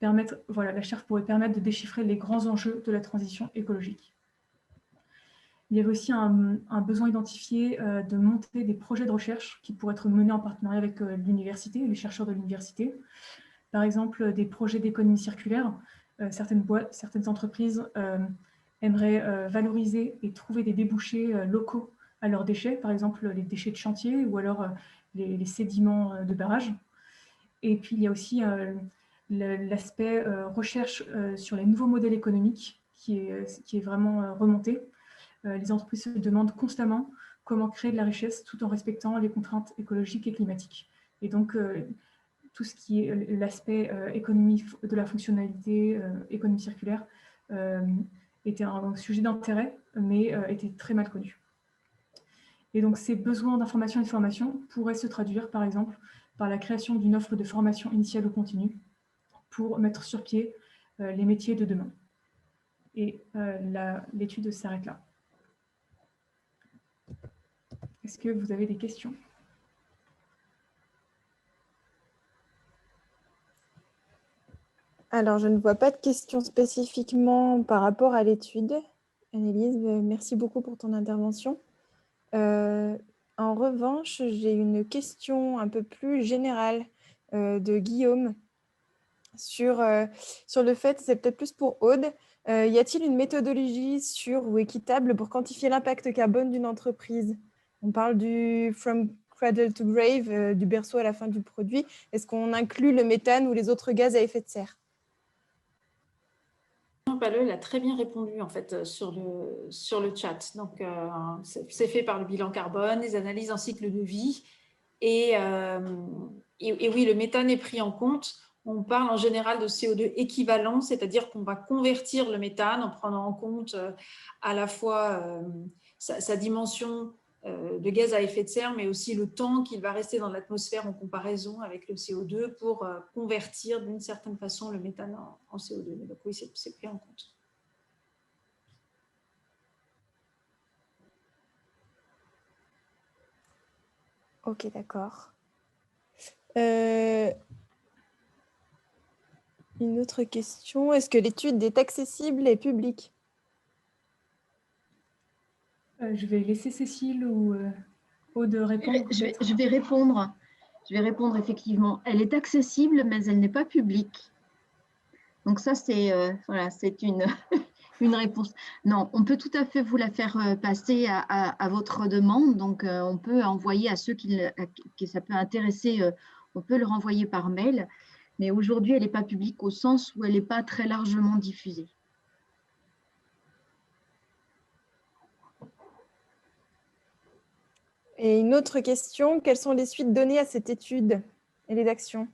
la chaire pourrait permettre de déchiffrer les grands enjeux de la transition écologique. Il y avait aussi un besoin identifié de monter des projets de recherche qui pourraient être menés en partenariat avec l'université, les chercheurs de l'université. Par exemple, des projets d'économie circulaire. Certaines entreprises aimeraient valoriser et trouver des débouchés locaux à leurs déchets, par exemple les déchets de chantier ou alors les sédiments de barrage. Et puis, il y a aussi l'aspect recherche sur les nouveaux modèles économiques qui est vraiment remonté. Les entreprises se demandent constamment comment créer de la richesse tout en respectant les contraintes écologiques et climatiques. Et donc, tout ce qui est l'aspect économie de la fonctionnalité, économie circulaire, était un sujet d'intérêt, mais était très mal connu. Et donc, ces besoins d'information et de formation pourraient se traduire, par exemple, par la création d'une offre de formation initiale ou continue pour mettre sur pied les métiers de demain. Et l'étude s'arrête là. Est-ce que vous avez des questions ? Alors, je ne vois pas de questions spécifiquement par rapport à l'étude. Annelise, merci beaucoup pour ton intervention. En revanche, j'ai une question un peu plus générale de Guillaume sur le fait, c'est peut-être plus pour Aude, y a-t-il une méthodologie sûre ou équitable pour quantifier l'impact carbone d'une entreprise ? On parle du from cradle to grave, du berceau à la fin du produit. Est-ce qu'on inclut le méthane ou les autres gaz à effet de serre ? Paleux a très bien répondu en fait sur le chat. Donc, c'est fait par le bilan carbone, les analyses en cycle de vie. Et oui, le méthane est pris en compte. On parle en général de CO2 équivalent, c'est-à-dire qu'on va convertir le méthane en prenant en compte à la fois sa dimension de gaz à effet de serre, mais aussi le temps qu'il va rester dans l'atmosphère en comparaison avec le CO2 pour convertir d'une certaine façon le méthane en CO2. Donc oui, c'est pris en compte. Ok, d'accord. Une autre question, est-ce que l'étude est accessible et publique ? Je vais laisser Cécile ou Aude répondre. Je vais répondre. Je vais répondre effectivement. Elle est accessible, mais elle n'est pas publique. Donc ça, c'est une, une réponse. Non, on peut tout à fait vous la faire passer à votre demande. Donc, on peut envoyer à ceux qui ça peut intéresser, on peut le renvoyer par mail. Mais aujourd'hui, elle n'est pas publique au sens où elle n'est pas très largement diffusée. Et une autre question, quelles sont les suites données à cette étude et les actions ?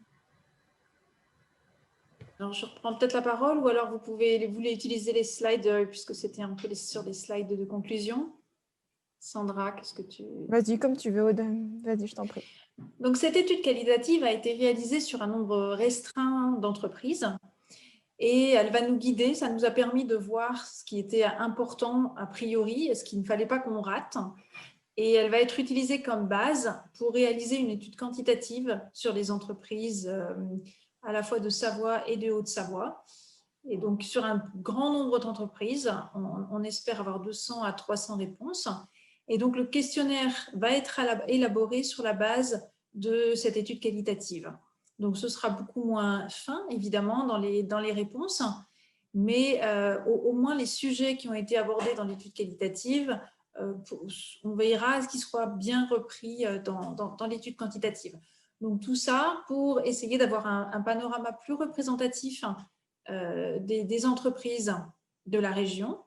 Alors, je reprends peut-être la parole ou alors vous voulez utiliser les slides puisque c'était un peu sur les slides de conclusion. Sandra, qu'est-ce que tu… Vas-y, comme tu veux, Aude. Vas-y, je t'en prie. Donc, cette étude qualitative a été réalisée sur un nombre restreint d'entreprises et elle va nous guider. Ça nous a permis de voir ce qui était important a priori et ce qu'il ne fallait pas qu'on rate. Et elle va être utilisée comme base pour réaliser une étude quantitative sur les entreprises à la fois de Savoie et de Haute-Savoie. Et donc, sur un grand nombre d'entreprises, on espère avoir 200 à 300 réponses. Et donc, le questionnaire va être élaboré sur la base de cette étude qualitative. Donc, ce sera beaucoup moins fin, évidemment, dans les réponses, mais au moins les sujets qui ont été abordés dans l'étude qualitative, on veillera à ce qu'ils soient bien repris dans l'étude quantitative. Donc, tout ça pour essayer d'avoir un panorama plus représentatif des entreprises de la région,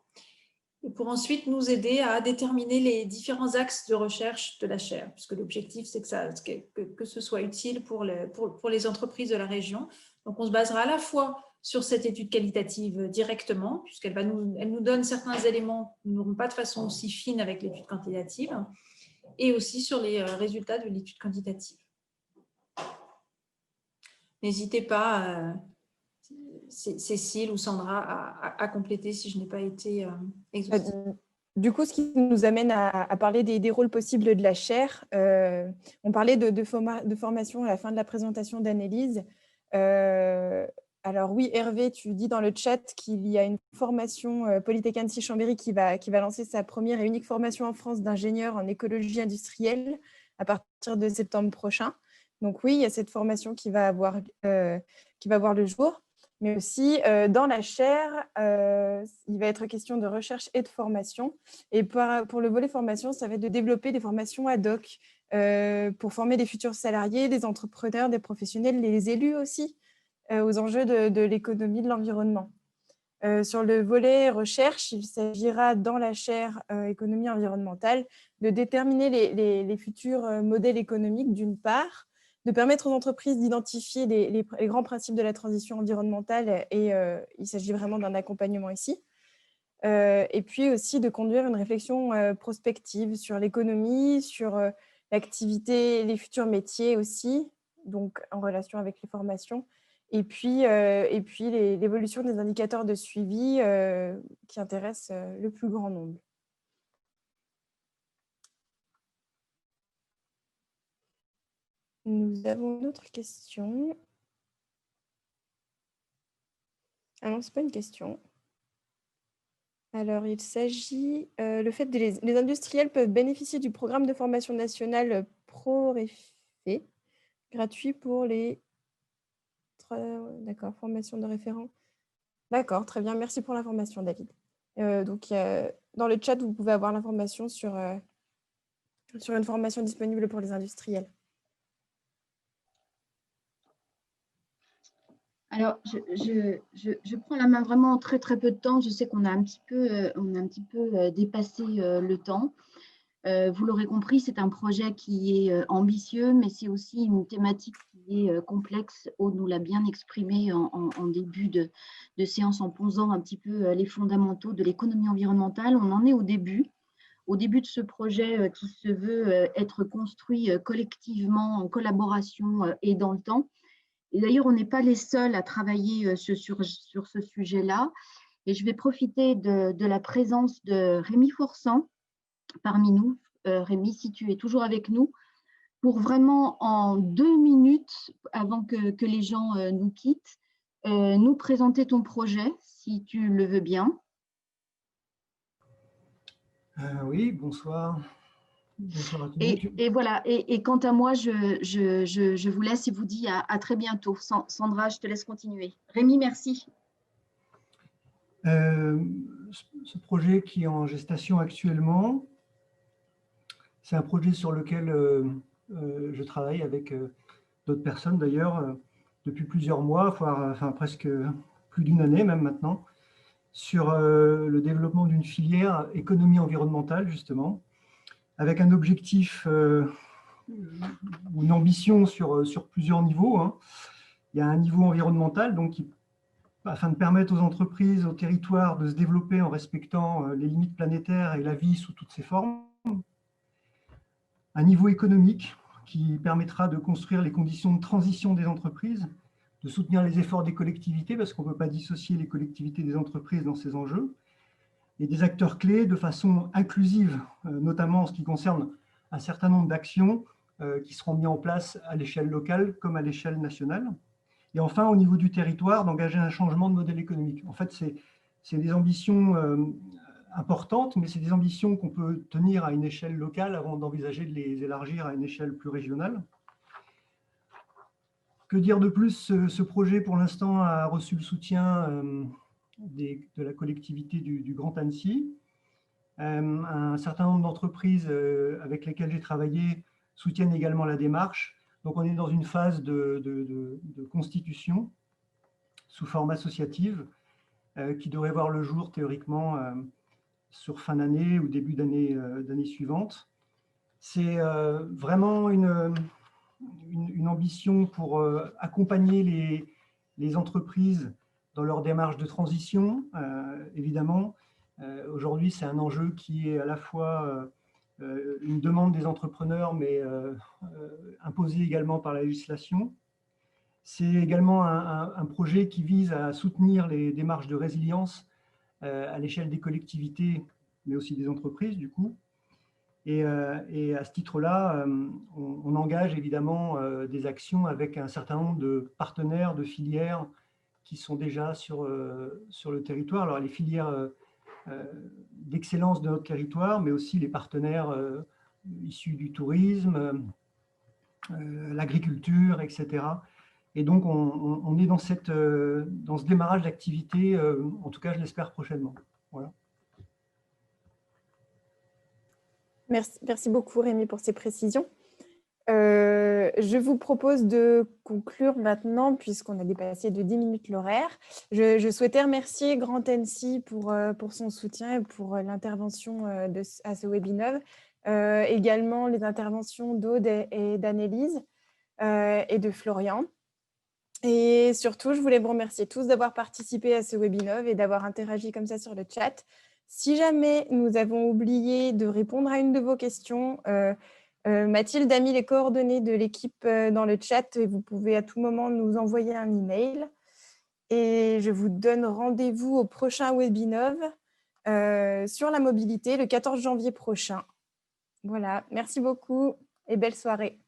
et pour ensuite nous aider à déterminer les différents axes de recherche de la chaire, puisque l'objectif, c'est que ce soit utile pour les entreprises de la région. Donc, on se basera à la fois sur cette étude qualitative directement, puisqu'elle nous donne certains éléments qui n'auront pas de façon aussi fine avec l'étude quantitative, et aussi sur les résultats de l'étude quantitative. N'hésitez pas, Cécile ou Sandra, à compléter si je n'ai pas été exhaustive. Du coup, ce qui nous amène à parler des rôles possibles de la chaire. On parlait de formation à la fin de la présentation d'Annelise. Alors oui, Hervé, tu dis dans le chat qu'il y a une formation Polytech Annecy-Chambéry qui va lancer sa première et unique formation en France d'ingénieur en écologie industrielle à partir de septembre prochain. Donc oui, il y a cette formation qui va voir le jour. Mais aussi, dans la chaire, il va être question de recherche et de formation. Et pour le volet formation, ça va être de développer des formations ad hoc pour former des futurs salariés, des entrepreneurs, des professionnels, les élus aussi, aux enjeux de l'économie de l'environnement. Sur le volet recherche, il s'agira dans la chaire économie environnementale de déterminer les futurs modèles économiques d'une part, de permettre aux entreprises d'identifier les grands principes de la transition environnementale, et il s'agit vraiment d'un accompagnement ici. Et puis aussi de conduire une réflexion prospective sur l'économie, sur l'activité, les futurs métiers aussi, donc en relation avec les formations, et puis l'évolution des indicateurs de suivi qui intéressent le plus grand nombre. Nous avons une autre question. Ah non, ce n'est pas une question. Alors, il s'agit le fait que les industriels peuvent bénéficier du programme de formation nationale ProRéfé, gratuit pour les... D'accord, formation de référent. D'accord, très bien. Merci pour l'information, David. Donc, dans le chat, vous pouvez avoir l'information sur une formation disponible pour les industriels. Alors, je prends la main vraiment en très très peu de temps. Je sais qu'on a un petit peu dépassé le temps. Vous l'aurez compris, c'est un projet qui est ambitieux, mais c'est aussi une thématique qui est complexe. Aude nous l'a bien exprimé en début de séance en posant un petit peu les fondamentaux de l'économie environnementale. On en est au début de ce projet qui se veut être construit collectivement, en collaboration et dans le temps. Et d'ailleurs, on n'est pas les seuls à travailler sur ce sujet-là. Et je vais profiter de la présence de Rémi Forçant parmi nous. Rémi, si tu es toujours avec nous, pour vraiment en 2 minutes, avant que les gens nous quittent, nous présenter ton projet, si tu le veux bien. Oui, bonsoir. Bonsoir à tout le monde. Et voilà, et quant à moi, je vous laisse et vous dis à très bientôt. Sandra, je te laisse continuer. Rémi, merci. Ce projet qui est en gestation actuellement, c'est un projet sur lequel je travaille avec d'autres personnes d'ailleurs depuis plusieurs mois, enfin presque plus d'une année même maintenant, sur le développement d'une filière économie environnementale justement, avec un objectif ou une ambition sur plusieurs niveaux. Hein. Il y a un niveau environnemental, donc afin de permettre aux entreprises, aux territoires de se développer en respectant les limites planétaires et la vie sous toutes ses formes. Un niveau économique qui permettra de construire les conditions de transition des entreprises, soutenir les efforts des collectivités, parce qu'on ne peut pas dissocier les collectivités des entreprises dans ces enjeux, et des acteurs clés de façon inclusive, notamment en ce qui concerne un certain nombre d'actions qui seront mises en place à l'échelle locale comme à l'échelle nationale. Et enfin, au niveau du territoire, d'engager un changement de modèle économique. En fait, c'est des ambitions importantes, mais c'est des ambitions qu'on peut tenir à une échelle locale avant d'envisager de les élargir à une échelle plus régionale. Que dire de plus? Ce projet, pour l'instant, a reçu le soutien de la collectivité du Grand Annecy. Un certain nombre d'entreprises avec lesquelles j'ai travaillé soutiennent également la démarche. Donc, on est dans une phase de constitution sous forme associative qui devrait voir le jour théoriquement sur fin d'année ou début d'année suivante. C'est vraiment une ambition pour accompagner les entreprises dans leur démarche de transition, évidemment. Aujourd'hui, c'est un enjeu qui est à la fois une demande des entrepreneurs, mais imposée également par la législation. C'est également un projet qui vise à soutenir les démarches de résilience à l'échelle des collectivités, mais aussi des entreprises, du coup. Et à ce titre-là, on engage évidemment des actions avec un certain nombre de partenaires, de filières qui sont déjà sur le territoire. Alors, les filières d'excellence de notre territoire, mais aussi les partenaires issus du tourisme, l'agriculture, etc. Et donc, on est dans ce démarrage d'activité, en tout cas, je l'espère prochainement. Voilà. Merci beaucoup, Rémi, pour ces précisions. Je vous propose de conclure maintenant, puisqu'on a dépassé de 10 minutes l'horaire. Je souhaitais remercier Grand Annecy pour son soutien et pour l'intervention à ce webinaire. Également les interventions d'Aude et d'Annelise et de Florian. Et surtout, je voulais vous remercier tous d'avoir participé à ce webinaire et d'avoir interagi comme ça sur le chat. Si jamais nous avons oublié de répondre à une de vos questions, Mathilde a mis les coordonnées de l'équipe dans le chat et vous pouvez à tout moment nous envoyer un email. Et je vous donne rendez-vous au prochain webinaire sur la mobilité le 14 janvier prochain. Voilà, merci beaucoup et belle soirée.